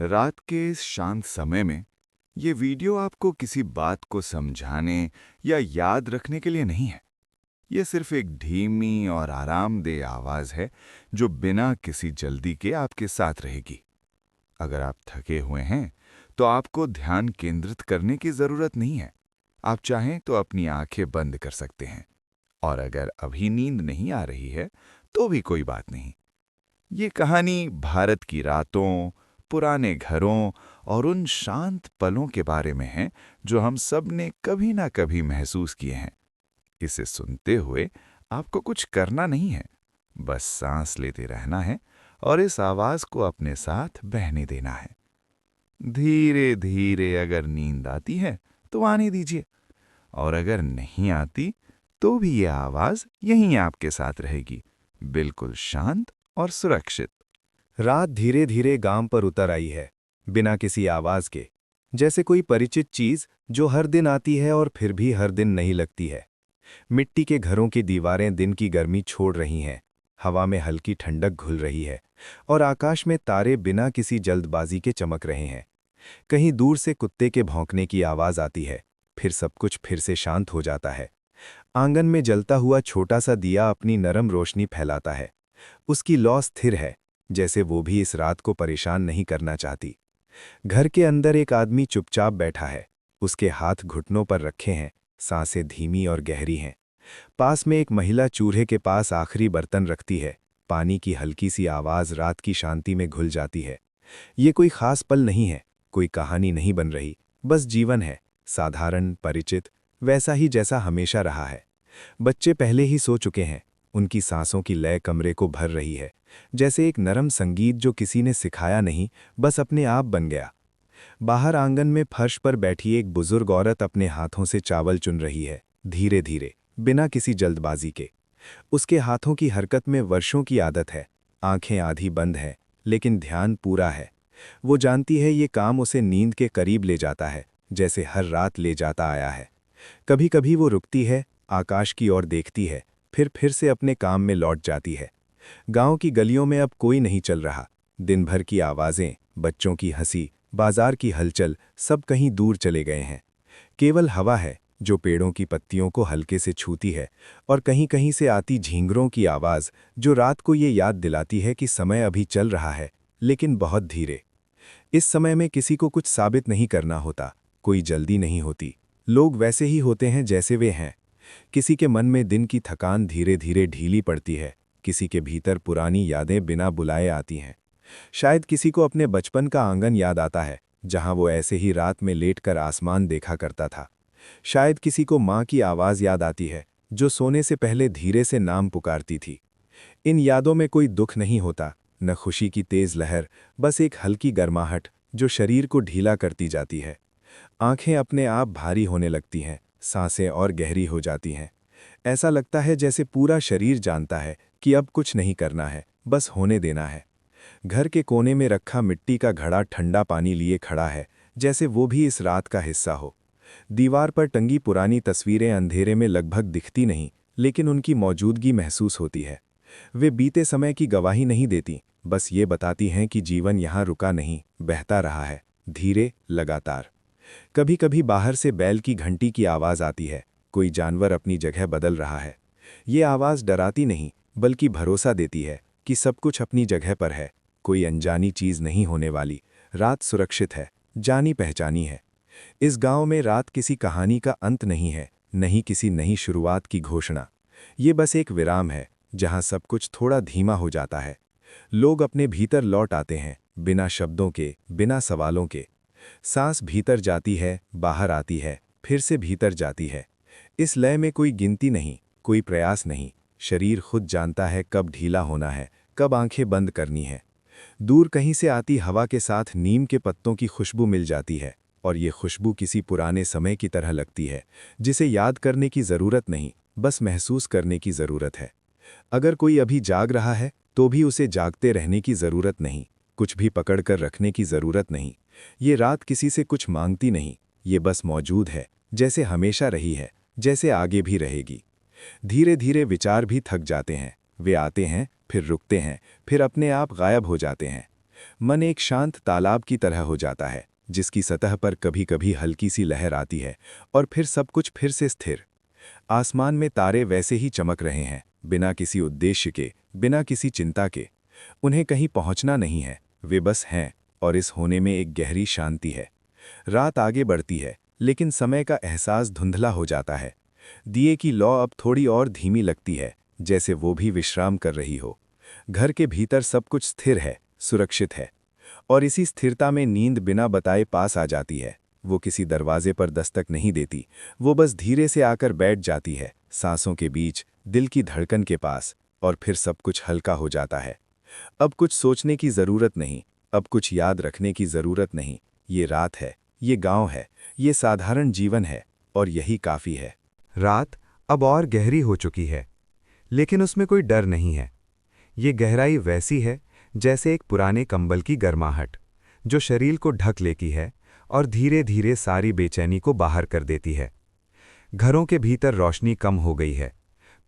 रात के इस शांत समय में ये वीडियो आपको किसी बात को समझाने या याद रखने के लिए नहीं है। ये सिर्फ एक धीमी और आरामदेह आवाज है जो बिना किसी जल्दी के आपके साथ रहेगी। अगर आप थके हुए हैं तो आपको ध्यान केंद्रित करने की जरूरत नहीं है। आप चाहें तो अपनी आंखें बंद कर सकते हैं। और अगर अभी नींद नहीं आ रही है तो भी कोई बात नहीं। ये कहानी भारत की रातों, पुराने घरों और उन शांत पलों के बारे में है जो हम सब ने कभी ना कभी महसूस किए हैं। इसे सुनते हुए आपको कुछ करना नहीं है, बस सांस लेते रहना है और इस आवाज को अपने साथ बहने देना है। धीरे धीरे अगर नींद आती है तो आने दीजिए, और अगर नहीं आती तो भी ये आवाज यहीं आपके साथ रहेगी, बिल्कुल शांत और सुरक्षित। रात धीरे धीरे गांव पर उतर आई है, बिना किसी आवाज के। जैसे कोई परिचित चीज जो हर दिन आती है और फिर भी हर दिन नहीं लगती है। मिट्टी के घरों की दीवारें दिन की गर्मी छोड़ रही हैं, हवा में हल्की ठंडक घुल रही है और आकाश में तारे बिना किसी जल्दबाजी के चमक रहे हैं। कहीं दूर से कुत्ते के भौंकने की आवाज आती है, फिर सब कुछ फिर से शांत हो जाता है। आंगन में जलता हुआ छोटा सा दिया अपनी नरम रोशनी फैलाता है। उसकी लौ स्थिर है, जैसे वो भी इस रात को परेशान नहीं करना चाहती। घर के अंदर एक आदमी चुपचाप बैठा है, उसके हाथ घुटनों पर रखे हैं, सांसें धीमी और गहरी हैं। पास में एक महिला चूल्हे के पास आखिरी बर्तन रखती है। पानी की हल्की सी आवाज रात की शांति में घुल जाती है। ये कोई खास पल नहीं है, कोई कहानी नहीं बन रही, बस जीवन है, साधारण, परिचित, वैसा ही जैसा हमेशा रहा है। बच्चे पहले ही सो चुके हैं, उनकी सांसों की लय कमरे को भर रही है, जैसे एक नरम संगीत जो किसी ने सिखाया नहीं, बस अपने आप बन गया। बाहर आंगन में फर्श पर बैठी एक बुजुर्ग औरत अपने हाथों से चावल चुन रही है, धीरे धीरे, बिना किसी जल्दबाजी के। उसके हाथों की हरकत में वर्षों की आदत है, आंखें आधी बंद हैं, लेकिन ध्यान पूरा है। वो जानती है ये काम उसे नींद के करीब ले जाता है, जैसे हर रात ले जाता आया है। कभी कभी वो रुकती है, आकाश की ओर देखती है, फिर से अपने काम में लौट जाती है। गांव की गलियों में अब कोई नहीं चल रहा। दिन भर की आवाजें, बच्चों की हंसी, बाजार की हलचल, सब कहीं दूर चले गए हैं। केवल हवा है जो पेड़ों की पत्तियों को हल्के से छूती है, और कहीं कहीं से आती झींगरों की आवाज जो रात को ये याद दिलाती है कि समय अभी चल रहा है, लेकिन बहुत धीरे। इस समय में किसी को कुछ साबित नहीं करना होता, कोई जल्दी नहीं होती। लोग वैसे ही होते हैं जैसे वे हैं। किसी के मन में दिन की थकान धीरे धीरे ढीली पड़ती है, किसी के भीतर पुरानी यादें बिना बुलाए आती हैं। शायद किसी को अपने बचपन का आंगन याद आता है, जहां वो ऐसे ही रात में लेटकर आसमान देखा करता था। शायद किसी को माँ की आवाज़ याद आती है, जो सोने से पहले धीरे से नाम पुकारती थी। इन यादों में कोई दुख नहीं होता, न खुशी की तेज लहर, बस एक हल्की गर्माहट जो शरीर को ढीला करती जाती है। आंखें अपने आप भारी होने लगती हैं, सांसें और गहरी हो जाती हैं। ऐसा लगता है जैसे पूरा शरीर जानता है कि अब कुछ नहीं करना है, बस होने देना है। घर के कोने में रखा मिट्टी का घड़ा ठंडा पानी लिए खड़ा है, जैसे वो भी इस रात का हिस्सा हो। दीवार पर टंगी पुरानी तस्वीरें अंधेरे में लगभग दिखती नहीं, लेकिन उनकी मौजूदगी महसूस होती है। वे बीते समय की गवाही नहीं देती, बस ये बताती हैं कि जीवन यहाँ रुका नहीं, बहता रहा है, धीरे, लगातार। कभी कभी बाहर से बैल की घंटी की आवाज़ आती है, कोई जानवर अपनी जगह बदल रहा है। ये आवाज़ डराती नहीं, बल्कि भरोसा देती है कि सब कुछ अपनी जगह पर है, कोई अनजानी चीज़ नहीं होने वाली, रात सुरक्षित है, जानी पहचानी है। इस गांव में रात किसी कहानी का अंत नहीं है, नहीं किसी नई शुरुआत की घोषणा। ये बस एक विराम है, जहां सब कुछ थोड़ा धीमा हो जाता है। लोग अपने भीतर लौट आते हैं, बिना शब्दों के, बिना सवालों के। सांस भीतर जाती है, बाहर आती है, फिर से भीतर जाती है। इस लय में कोई गिनती नहीं, कोई प्रयास नहीं। शरीर खुद जानता है कब ढीला होना है, कब आंखें बंद करनी है। दूर कहीं से आती हवा के साथ नीम के पत्तों की खुशबू मिल जाती है, और ये खुशबू किसी पुराने समय की तरह लगती है, जिसे याद करने की ज़रूरत नहीं, बस महसूस करने की ज़रूरत है। अगर कोई अभी जाग रहा है, तो भी उसे जागते रहने की ज़रूरत नहीं, कुछ भी पकड़कर रखने की ज़रूरत नहीं। ये रात किसी से कुछ मांगती नहीं, ये बस मौजूद है, जैसे हमेशा रही है, जैसे आगे भी रहेगी। धीरे धीरे विचार भी थक जाते हैं, वे आते हैं, फिर रुकते हैं, फिर अपने आप गायब हो जाते हैं। मन एक शांत तालाब की तरह हो जाता है, जिसकी सतह पर कभी कभी हल्की सी लहर आती है और फिर सब कुछ फिर से स्थिर। आसमान में तारे वैसे ही चमक रहे हैं, बिना किसी उद्देश्य के, बिना किसी चिंता के। उन्हें कहीं पहुंचना नहीं है, वे बस हैं, और इस होने में एक गहरी शांति है। रात आगे बढ़ती है, लेकिन समय का एहसास धुंधला हो जाता है। दिए की लौ अब थोड़ी और धीमी लगती है, जैसे वो भी विश्राम कर रही हो। घर के भीतर सब कुछ स्थिर है, सुरक्षित है, और इसी स्थिरता में नींद बिना बताए पास आ जाती है। वो किसी दरवाजे पर दस्तक नहीं देती, वो बस धीरे से आकर बैठ जाती है, सांसों के बीच, दिल की धड़कन के पास, और फिर सब कुछ हल्का हो जाता है। अब कुछ सोचने की जरूरत नहीं, अब कुछ याद रखने की जरूरत नहीं। ये रात है, ये गांव है, ये साधारण जीवन है, और यही काफी है। रात अब और गहरी हो चुकी है, लेकिन उसमें कोई डर नहीं है। ये गहराई वैसी है जैसे एक पुराने कंबल की गर्माहट, जो शरीर को ढक लेती है और धीरे धीरे सारी बेचैनी को बाहर कर देती है। घरों के भीतर रोशनी कम हो गई है,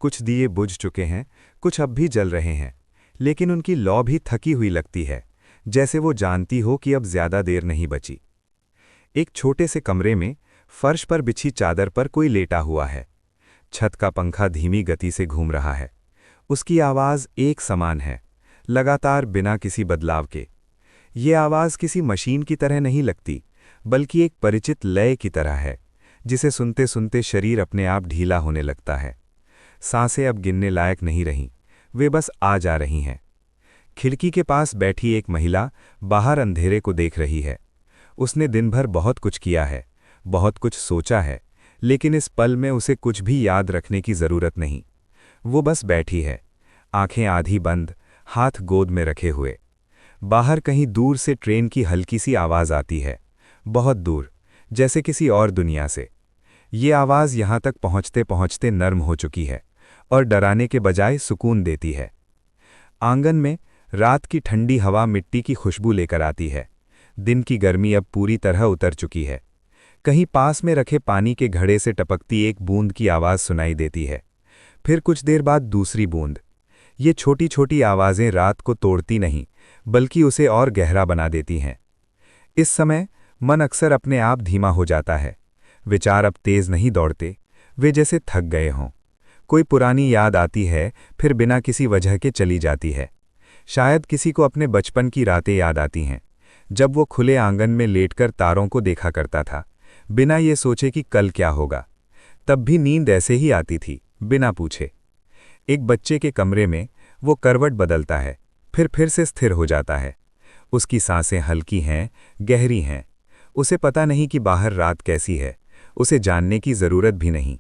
कुछ दिए बुझ चुके हैं, कुछ अब भी जल रहे हैं, लेकिन उनकी लौ भी थकी हुई लगती है, जैसे वो जानती हो कि अब ज्यादा देर नहीं बची। एक छोटे से कमरे में फर्श पर बिछी चादर पर कोई लेटा हुआ है। छत का पंखा धीमी गति से घूम रहा है। उसकी आवाज़ एक समान है, लगातार, बिना किसी बदलाव के। ये आवाज़ किसी मशीन की तरह नहीं लगती, बल्कि एक परिचित लय की तरह है, जिसे सुनते सुनते शरीर अपने आप ढीला होने लगता है। सांसें अब गिनने लायक नहीं रहीं, वे बस आ जा रही हैं। खिड़की के पास बैठी एक महिला बाहर अंधेरे को देख रही है। उसने दिन भर बहुत कुछ किया है, बहुत कुछ सोचा है, लेकिन इस पल में उसे कुछ भी याद रखने की जरूरत नहीं। वो बस बैठी है, आंखें आधी बंद, हाथ गोद में रखे हुए। बाहर कहीं दूर से ट्रेन की हल्की सी आवाज आती है, बहुत दूर, जैसे किसी और दुनिया से। ये आवाज यहां तक पहुंचते पहुंचते नर्म हो चुकी है और डराने के बजाय सुकून देती है। आंगन में रात की ठंडी हवा मिट्टी की खुशबू लेकर आती है। दिन की गर्मी अब पूरी तरह उतर चुकी है। कहीं पास में रखे पानी के घड़े से टपकती एक बूंद की आवाज सुनाई देती है, फिर कुछ देर बाद दूसरी बूंद। ये छोटी छोटी आवाजें रात को तोड़ती नहीं, बल्कि उसे और गहरा बना देती हैं। इस समय मन अक्सर अपने आप धीमा हो जाता है। विचार अब तेज नहीं दौड़ते, वे जैसे थक गए हों। कोई पुरानी याद आती है, फिर बिना किसी वजह के चली जाती है। शायद किसी को अपने बचपन की रातें याद आती हैं, जब वो खुले आंगन में लेटकर तारों को देखा करता था, बिना ये सोचे कि कल क्या होगा। तब भी नींद ऐसे ही आती थी, बिना पूछे। एक बच्चे के कमरे में वो करवट बदलता है, फिर से स्थिर हो जाता है। उसकी सांसें हल्की हैं, गहरी हैं। उसे पता नहीं कि बाहर रात कैसी है, उसे जानने की जरूरत भी नहीं।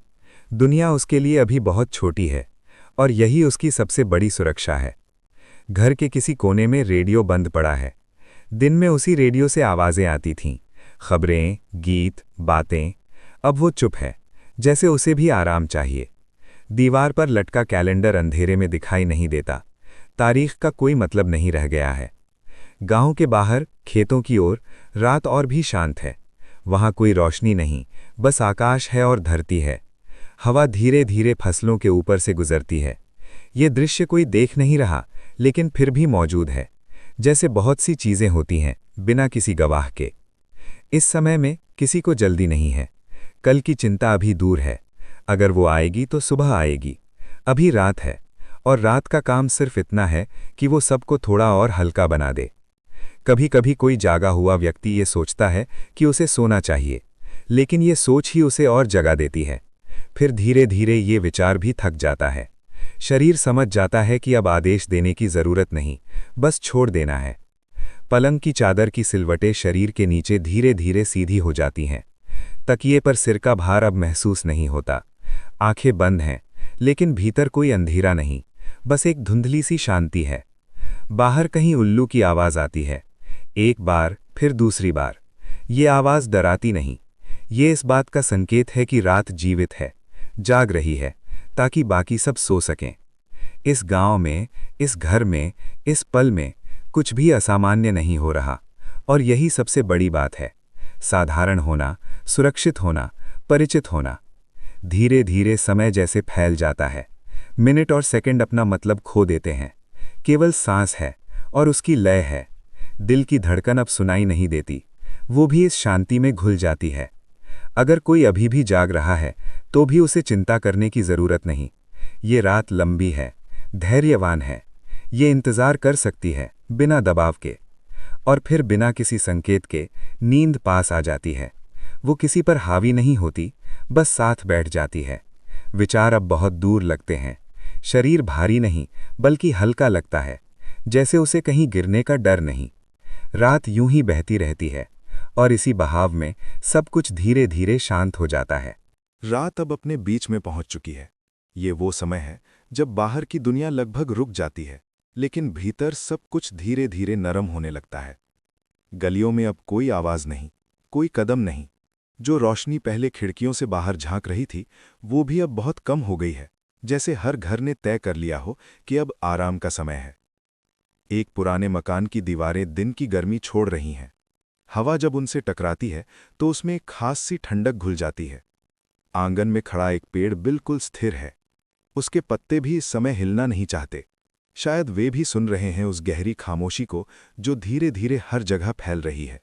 दुनिया उसके लिए अभी बहुत छोटी है, और यही उसकी सबसे बड़ी सुरक्षा है। घर के किसी कोने में रेडियो बंद पड़ा है। दिन में उसी रेडियो से आवाजें आती थीं, खबरें, गीत, बातें। अब वो चुप है, जैसे उसे भी आराम चाहिए। दीवार पर लटका कैलेंडर अंधेरे में दिखाई नहीं देता। तारीख का कोई मतलब नहीं रह गया है। गांव के बाहर, खेतों की ओर, रात और भी शांत है। वहां कोई रोशनी नहीं, बस आकाश है और धरती है। हवा धीरे धीरे फसलों के ऊपर से गुजरती है। ये दृश्य कोई देख नहीं रहा, लेकिन फिर भी मौजूद है, जैसे बहुत सी चीजें होती हैं, बिना किसी गवाह के। इस समय में किसी को जल्दी नहीं है। कल की चिंता अभी दूर है। अगर वो आएगी तो सुबह आएगी। अभी रात है, और रात का काम सिर्फ इतना है कि वो सबको थोड़ा और हल्का बना दे। कभी कभी कोई जागा हुआ व्यक्ति ये सोचता है कि उसे सोना चाहिए, लेकिन ये सोच ही उसे और जगा देती है। फिर धीरे धीरे ये विचार भी थक जाता है। शरीर समझ जाता है कि अब आदेश देने की जरूरत नहीं, बस छोड़ देना है। पलंग की चादर की सिलवटें शरीर के नीचे धीरे धीरे सीधी हो जाती हैं। तकिए पर सिर का भार अब महसूस नहीं होता। आंखें बंद हैं, लेकिन भीतर कोई अंधेरा नहीं, बस एक धुंधली सी शांति है। बाहर कहीं उल्लू की आवाज आती है, एक बार, फिर दूसरी बार। ये आवाज डराती नहीं, ये इस बात का संकेत है कि रात जीवित है, जाग रही है, ताकि बाकी सब सो सकें। इस गांव में, इस घर में, इस पल में कुछ भी असामान्य नहीं हो रहा, और यही सबसे बड़ी बात है। साधारण होना, सुरक्षित होना, परिचित होना। धीरे धीरे समय जैसे फैल जाता है। मिनट और सेकंड अपना मतलब खो देते हैं। केवल सांस है, और उसकी लय है। दिल की धड़कन अब सुनाई नहीं देती, वो भी इस शांति में घुल जाती है। अगर कोई अभी भी जाग रहा है तो भी उसे चिंता करने की जरूरत नहीं। ये रात लंबी है, धैर्यवान है, ये इंतजार कर सकती है बिना दबाव के। और फिर बिना किसी संकेत के नींद पास आ जाती है। वो किसी पर हावी नहीं होती, बस साथ बैठ जाती है। विचार अब बहुत दूर लगते हैं। शरीर भारी नहीं बल्कि हल्का लगता है, जैसे उसे कहीं गिरने का डर नहीं। रात यूं ही बहती रहती है और इसी बहाव में सब कुछ धीरे धीरे शांत हो जाता है। रात अब अपने बीच में पहुंच चुकी है। ये वो समय है जब बाहर की दुनिया लगभग रुक जाती है, लेकिन भीतर सब कुछ धीरे धीरे नरम होने लगता है। गलियों में अब कोई आवाज नहीं, कोई कदम नहीं। जो रोशनी पहले खिड़कियों से बाहर झांक रही थी, वो भी अब बहुत कम हो गई है, जैसे हर घर ने तय कर लिया हो कि अब आराम का समय है। एक पुराने मकान की दीवारें दिन की गर्मी छोड़ रही हैं। हवा जब उनसे टकराती है तो उसमें एक खास सी ठंडक घुल जाती है। आंगन में खड़ा एक पेड़ बिल्कुल स्थिर है। उसके पत्ते भी इस समय हिलना नहीं चाहते। शायद वे भी सुन रहे हैं उस गहरी खामोशी को जो धीरे धीरे हर जगह फैल रही है।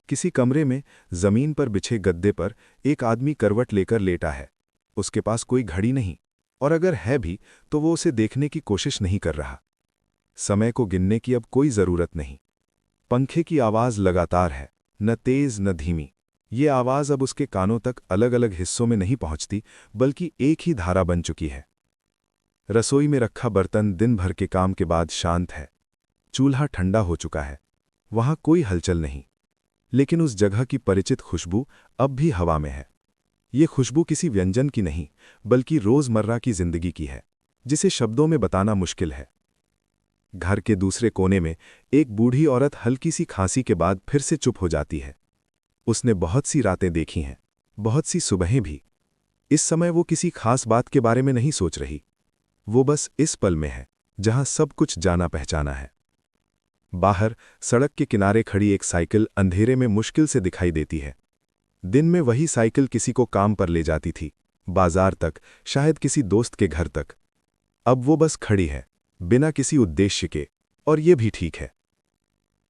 किसी कमरे में जमीन पर बिछे गद्दे पर एक आदमी करवट लेकर लेटा है। उसके पास कोई घड़ी नहीं, और अगर है भी तो वो उसे देखने की कोशिश नहीं कर रहा। समय को गिनने की अब कोई जरूरत नहीं। पंखे की आवाज लगातार है, न तेज न धीमी। ये आवाज अब उसके कानों तक अलग अलग हिस्सों में नहीं पहुंचती, बल्कि एक ही धारा बन चुकी है। रसोई में रखा बर्तन दिन भर के काम के बाद शांत है। चूल्हा ठंडा हो चुका है, वहां कोई हलचल नहीं। लेकिन उस जगह की परिचित खुशबू अब भी हवा में है। ये खुशबू किसी व्यंजन की नहीं, बल्कि रोजमर्रा की जिंदगी की है, जिसे शब्दों में बताना मुश्किल है। घर के दूसरे कोने में एक बूढ़ी औरत हल्की सी खांसी के बाद फिर से चुप हो जाती है। उसने बहुत सी रातें देखी हैं, बहुत सी सुबहें भी। इस समय वो किसी खास बात के बारे में नहीं सोच रही। वो बस इस पल में है जहां सब कुछ जाना पहचाना है। बाहर सड़क के किनारे खड़ी एक साइकिल अंधेरे में मुश्किल से दिखाई देती है। दिन में वही साइकिल किसी को काम पर ले जाती थी, बाजार तक, शायद किसी दोस्त के घर तक। अब वो बस खड़ी है, बिना किसी उद्देश्य के, और ये भी ठीक है।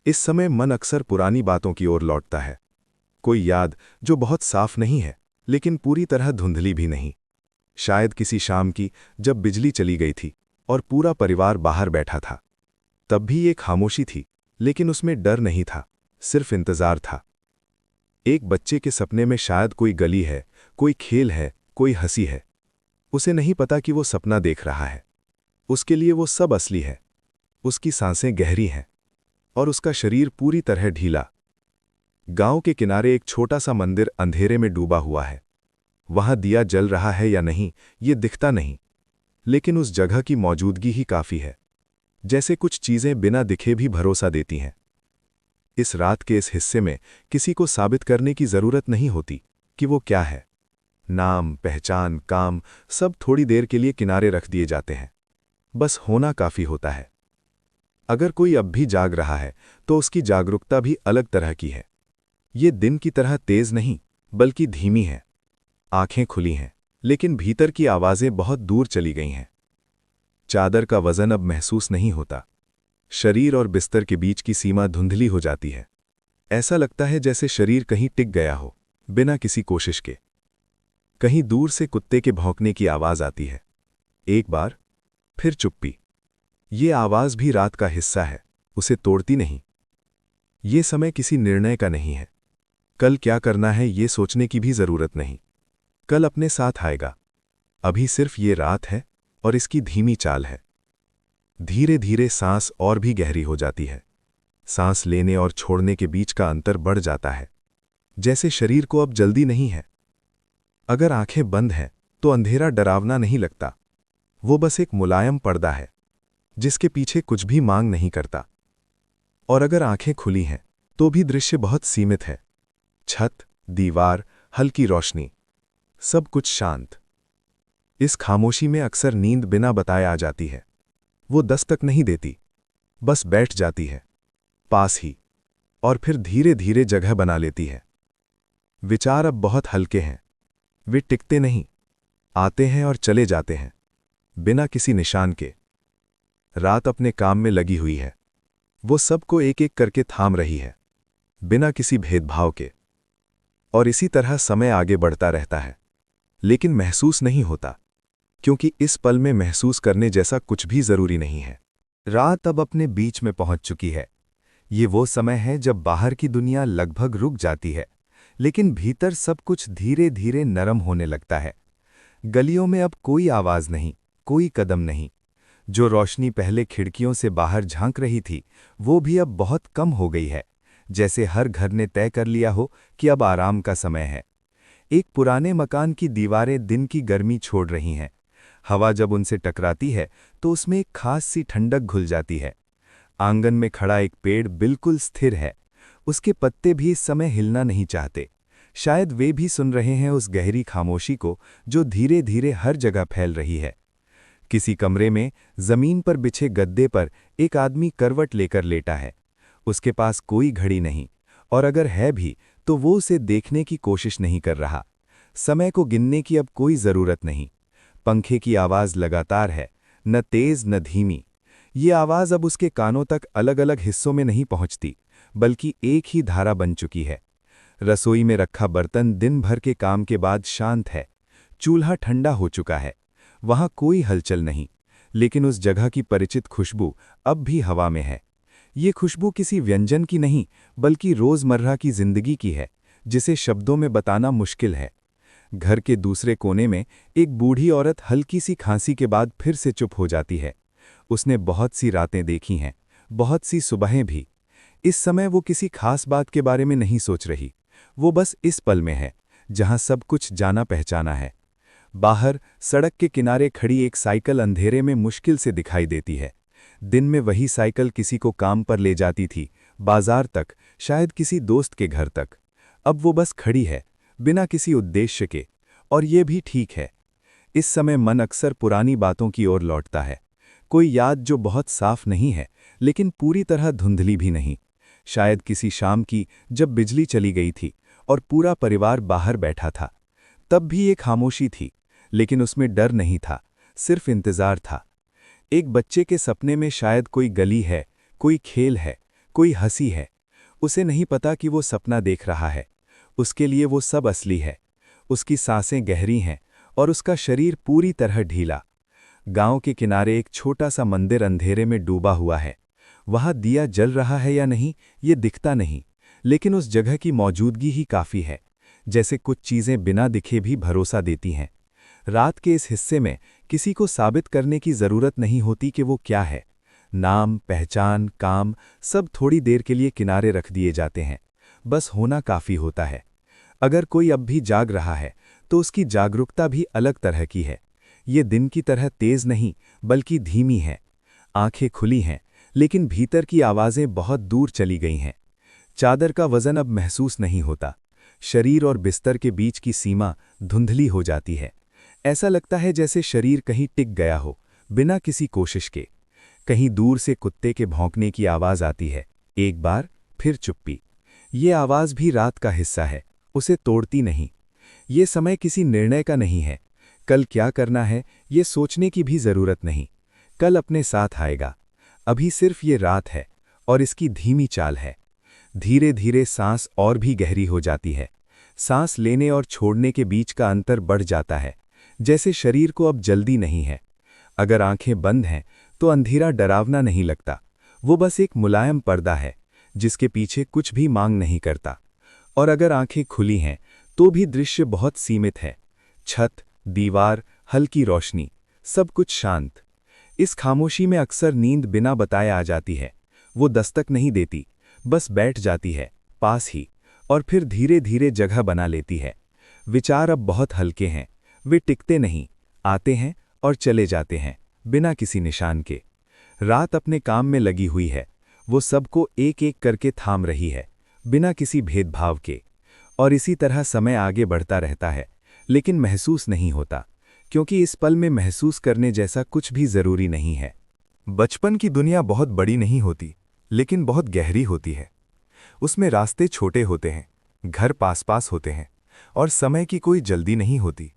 इस समय मन अक्सर पुरानी बातों की ओर लौटता है। कोई याद जो बहुत साफ नहीं है, लेकिन पूरी तरह धुंधली भी नहीं। शायद किसी शाम की, जब बिजली चली गई थी और पूरा परिवार बाहर बैठा था। तब भी एक खामोशी थी, लेकिन उसमें डर नहीं था, सिर्फ इंतजार था। एक बच्चे के सपने में शायद कोई गली है, कोई खेल है, कोई हंसी है। उसे नहीं पता कि वो सपना देख रहा है। उसके लिए वो सब असली है। उसकी सांसें गहरी हैं और उसका शरीर पूरी तरह ढीला। गांव के किनारे एक छोटा सा मंदिर अंधेरे में डूबा हुआ है। वहां दिया जल रहा है या नहीं, ये दिखता नहीं, लेकिन उस जगह की मौजूदगी ही काफी है। जैसे कुछ चीजें बिना दिखे भी भरोसा देती हैं। इस रात के इस हिस्से में किसी को साबित करने की जरूरत नहीं होती कि वो क्या है। नाम, पहचान, काम, सब थोड़ी देर के लिए किनारे रख दिए जाते हैं। बस होना काफी होता है। अगर कोई अब भी जाग रहा है तो उसकी जागरूकता भी अलग तरह की है। ये दिन की तरह तेज नहीं, बल्कि धीमी है। आंखें खुली हैं, लेकिन भीतर की आवाजें बहुत दूर चली गई हैं। चादर का वजन अब महसूस नहीं होता। शरीर और बिस्तर के बीच की सीमा धुंधली हो जाती है। ऐसा लगता है जैसे शरीर कहीं टिक गया हो, बिना किसी कोशिश के। कहीं दूर से कुत्ते के भौंकने की आवाज आती है। एक बार, फिर चुप्पी। ये आवाज भी रात का हिस्सा है, उसे तोड़ती नहीं। ये समय किसी निर्णय का नहीं है। कल क्या करना है ये सोचने की भी जरूरत नहीं। कल अपने साथ आएगा। अभी सिर्फ ये रात है और इसकी धीमी चाल है। धीरे धीरे सांस और भी गहरी हो जाती है। सांस लेने और छोड़ने के बीच का अंतर बढ़ जाता है, जैसे शरीर को अब जल्दी नहीं है। अगर आंखें बंद हैं तो अंधेरा डरावना नहीं लगता। वो बस एक मुलायम पर्दा है, जिसके पीछे कुछ भी मांग नहीं करता। और अगर आंखें खुली हैं तो भी दृश्य बहुत सीमित है। छत, दीवार, हल्की रोशनी, सब कुछ शांत। इस खामोशी में अक्सर नींद बिना बताए आ जाती है। वो दस्तक नहीं देती, बस बैठ जाती है, पास ही, और फिर धीरे धीरे जगह बना लेती है। विचार अब बहुत हल्के हैं। वे टिकते नहीं, आते हैं और चले जाते हैं, बिना किसी निशान के। रात अपने काम में लगी हुई है। वो सबको एक एक करके थाम रही है, बिना किसी भेदभाव के। और इसी तरह समय आगे बढ़ता रहता है, लेकिन महसूस नहीं होता, क्योंकि इस पल में महसूस करने जैसा कुछ भी जरूरी नहीं है। रात अब अपने बीच में पहुंच चुकी है। ये वो समय है जब बाहर की दुनिया लगभग रुक जाती है, लेकिन भीतर सब कुछ धीरे धीरे नरम होने लगता है। गलियों में अब कोई आवाज नहीं, कोई कदम नहीं। जो रोशनी पहले खिड़कियों से बाहर झांक रही थी, वो भी अब बहुत कम हो गई है, जैसे हर घर ने तय कर लिया हो कि अब आराम का समय है। एक पुराने मकान की दीवारें दिन की गर्मी छोड़ रही हैं। हवा जब उनसे टकराती है तो उसमें एक खास सी ठंडक घुल जाती है। आंगन में खड़ा एक पेड़ बिल्कुल स्थिर है। उसके पत्ते भी इस समय हिलना नहीं चाहते। शायद वे भी सुन रहे हैं उस गहरी खामोशी को जो धीरे धीरे हर जगह फैल रही है। किसी कमरे में जमीन पर बिछे गद्दे पर एक आदमी करवट लेकर लेटा है। उसके पास कोई घड़ी नहीं, और अगर है भी तो वो उसे देखने की कोशिश नहीं कर रहा। समय को गिनने की अब कोई जरूरत नहीं। पंखे की आवाज लगातार है, न तेज न धीमी। ये आवाज अब उसके कानों तक अलग अलग हिस्सों में नहीं पहुंचती, बल्कि एक ही धारा बन चुकी है। रसोई में रखा बर्तन दिन भर के काम के बाद शांत है। चूल्हा ठंडा हो चुका है। वहां कोई हलचल नहीं, लेकिन उस जगह की परिचित खुशबू अब भी हवा में है। ये खुशबू किसी व्यंजन की नहीं, बल्कि रोजमर्रा की जिंदगी की है, जिसे शब्दों में बताना मुश्किल है। घर के दूसरे कोने में एक बूढ़ी औरत हल्की सी खांसी के बाद फिर से चुप हो जाती है। उसने बहुत सी रातें देखी हैं, बहुत सी सुबहें भी। इस समय वो किसी खास बात के बारे में नहीं सोच रही। वो बस इस पल में है, जहां सब कुछ जाना पहचाना है। बाहर सड़क के किनारे खड़ी एक साइकिल अंधेरे में मुश्किल से दिखाई देती है। दिन में वही साइकिल किसी को काम पर ले जाती थी, बाजार तक, शायद किसी दोस्त के घर तक। अब वो बस खड़ी है, बिना किसी उद्देश्य के, और ये भी ठीक है। इस समय मन अक्सर पुरानी बातों की ओर लौटता है। कोई याद जो बहुत साफ नहीं है, लेकिन पूरी तरह धुंधली भी नहीं। शायद किसी शाम की, जब बिजली चली गई थी और पूरा परिवार बाहर बैठा था। तब भी एक खामोशी थी, लेकिन उसमें डर नहीं था, सिर्फ इंतजार था। एक बच्चे के सपने में शायद कोई गली है, कोई खेल है, कोई हंसी है। उसे नहीं पता कि वो सपना देख रहा है। उसके लिए वो सब असली है। उसकी सांसें गहरी हैं और उसका शरीर पूरी तरह ढीला। गांव के किनारे एक छोटा सा मंदिर अंधेरे में डूबा हुआ है। वहां दिया जल रहा है या नहीं, ये दिखता नहीं, लेकिन उस जगह की मौजूदगी ही काफी है। जैसे कुछ चीजें बिना दिखे भी भरोसा देती हैं। रात के इस हिस्से में किसी को साबित करने की जरूरत नहीं होती कि वो क्या है। नाम, पहचान, काम, सब थोड़ी देर के लिए किनारे रख दिए जाते हैं। बस होना काफी होता है। अगर कोई अब भी जाग रहा है, तो उसकी जागरूकता भी अलग तरह की है। ये दिन की तरह तेज नहीं, बल्कि धीमी है। आंखें खुली हैं, लेकिन भीतर की आवाजें बहुत दूर चली गई हैं। चादर का वजन अब महसूस नहीं होता। शरीर और बिस्तर के बीच की सीमा धुंधली हो जाती है। ऐसा लगता है जैसे शरीर कहीं टिक गया हो, बिना किसी कोशिश के। कहीं दूर से कुत्ते के भौंकने की आवाज आती है, एक बार, फिर चुप्पी। ये आवाज भी रात का हिस्सा है, उसे तोड़ती नहीं। ये समय किसी निर्णय का नहीं है। कल क्या करना है, ये सोचने की भी जरूरत नहीं। कल अपने साथ आएगा। अभी सिर्फ ये रात है, और इसकी धीमी चाल है। धीरे धीरे सांस और भी गहरी हो जाती है। सांस लेने और छोड़ने के बीच का अंतर बढ़ जाता है, जैसे शरीर को अब जल्दी नहीं है। अगर आंखें बंद हैं, तो अंधेरा डरावना नहीं लगता। वो बस एक मुलायम पर्दा है, जिसके पीछे कुछ भी मांग नहीं करता। और अगर आंखें खुली हैं, तो भी दृश्य बहुत सीमित है। छत, दीवार, हल्की रोशनी, सब कुछ शांत। इस खामोशी में अक्सर नींद बिना बताए आ जाती है। वो दस्तक नहीं देती, बस बैठ जाती है, पास ही, और फिर धीरे धीरे जगह बना लेती है। विचार अब बहुत हल्के हैं। वे टिकते नहीं, आते हैं और चले जाते हैं, बिना किसी निशान के। रात अपने काम में लगी हुई है। वो सबको एक एक करके थाम रही है, बिना किसी भेदभाव के। और इसी तरह समय आगे बढ़ता रहता है, लेकिन महसूस नहीं होता, क्योंकि इस पल में महसूस करने जैसा कुछ भी जरूरी नहीं है। बचपन की दुनिया बहुत बड़ी नहीं होती, लेकिन बहुत गहरी होती है। उसमें रास्ते छोटे होते हैं, घर पास पास होते हैं, और समय की कोई जल्दी नहीं होती।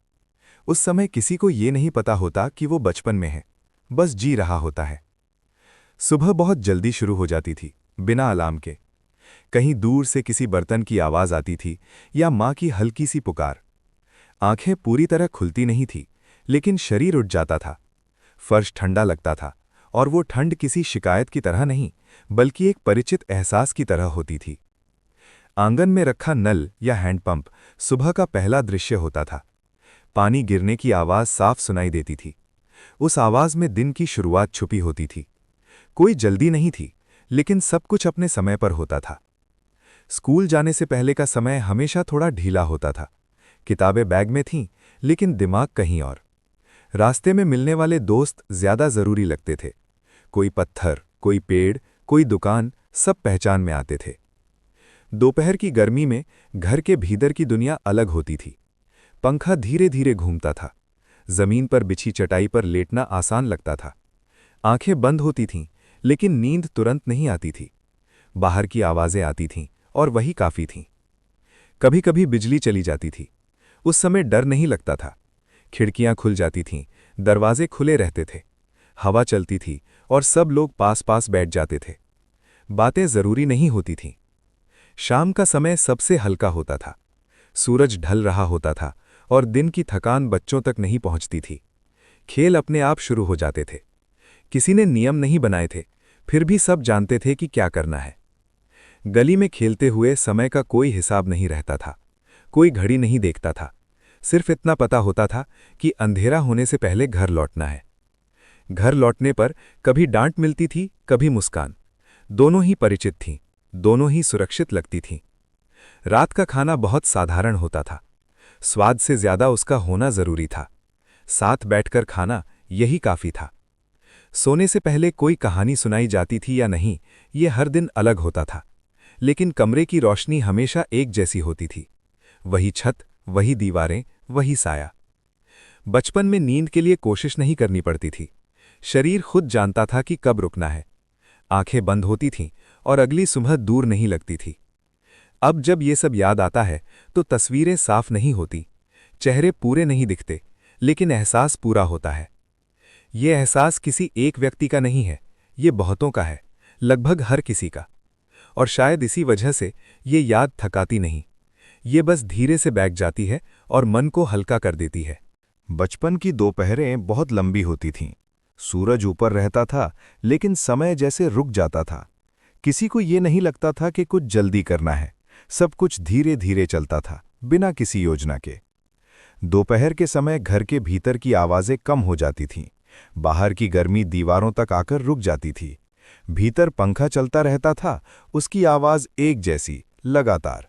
उस समय किसी को ये नहीं पता होता कि वो बचपन में है, बस जी रहा होता है। सुबह बहुत जल्दी शुरू हो जाती थी, बिना अलार्म के। कहीं दूर से किसी बर्तन की आवाज आती थी या माँ की हल्की सी पुकार। आंखें पूरी तरह खुलती नहीं थी, लेकिन शरीर उठ जाता था। फर्श ठंडा लगता था, और वो ठंड किसी शिकायत की तरह नहीं, बल्कि एक परिचित एहसास की तरह होती थी। आंगन में रखा नल या हैंडपंप सुबह का पहला दृश्य होता था। पानी गिरने की आवाज साफ सुनाई देती थी। उस आवाज में दिन की शुरुआत छुपी होती थी। कोई जल्दी नहीं थी, लेकिन सब कुछ अपने समय पर होता था। स्कूल जाने से पहले का समय हमेशा थोड़ा ढीला होता था। किताबें बैग में थीं, लेकिन दिमाग कहीं और। रास्ते में मिलने वाले दोस्त ज्यादा जरूरी लगते थे। कोई पत्थर, कोई पेड़, कोई दुकान, सब पहचान में आते थे। दोपहर की गर्मी में घर के भीतर की दुनिया अलग होती थी। पंखा धीरे धीरे घूमता था। जमीन पर बिछी चटाई पर लेटना आसान लगता था। आंखें बंद होती थीं, लेकिन नींद तुरंत नहीं आती थी। बाहर की आवाजें आती थीं, और वही काफी थीं। कभी कभी बिजली चली जाती थी। उस समय डर नहीं लगता था। खिड़कियां खुल जाती थीं, दरवाजे खुले रहते थे। हवा चलती थी, और सब लोग पास पास बैठ जाते थे। बातें जरूरी नहीं होती थीं। शाम का समय सबसे हल्का होता था। सूरज ढल रहा होता था, और दिन की थकान बच्चों तक नहीं पहुंचती थी। खेल अपने आप शुरू हो जाते थे। किसी ने नियम नहीं बनाए थे, फिर भी सब जानते थे कि क्या करना है। गली में खेलते हुए समय का कोई हिसाब नहीं रहता था। कोई घड़ी नहीं देखता था। सिर्फ इतना पता होता था कि अंधेरा होने से पहले घर लौटना है। घर लौटने पर कभी डांट मिलती थी, कभी मुस्कान। दोनों ही परिचित थीं, दोनों ही सुरक्षित लगती थीं। रात का खाना बहुत साधारण होता था। स्वाद से ज्यादा उसका होना जरूरी था। साथ बैठकर खाना, यही काफी था। सोने से पहले कोई कहानी सुनाई जाती थी या नहीं, ये हर दिन अलग होता था। लेकिन कमरे की रोशनी हमेशा एक जैसी होती थी। वही छत, वही दीवारें, वही साया। बचपन में नींद के लिए कोशिश नहीं करनी पड़ती थी। शरीर खुद जानता था कि कब रुकना है। आंखें बंद होती थीं, और अगली सुबह दूर नहीं लगती थी। अब जब ये सब याद आता है, तो तस्वीरें साफ नहीं होती, चेहरे पूरे नहीं दिखते, लेकिन एहसास पूरा होता है। ये एहसास किसी एक व्यक्ति का नहीं है, ये बहुतों का है, लगभग हर किसी का। और शायद इसी वजह से ये याद थकाती नहीं। ये बस धीरे से बैठ जाती है और मन को हल्का कर देती है। बचपन की दोपहरें बहुत लंबी होती थीं। सूरज ऊपर रहता था, लेकिन समय जैसे रुक जाता था। किसी को ये नहीं लगता था कि कुछ जल्दी करना है। सब कुछ धीरे धीरे चलता था, बिना किसी योजना के। दोपहर के समय घर के भीतर की आवाजें कम हो जाती थीं। बाहर की गर्मी दीवारों तक आकर रुक जाती थी। भीतर पंखा चलता रहता था, उसकी आवाज एक जैसी, लगातार।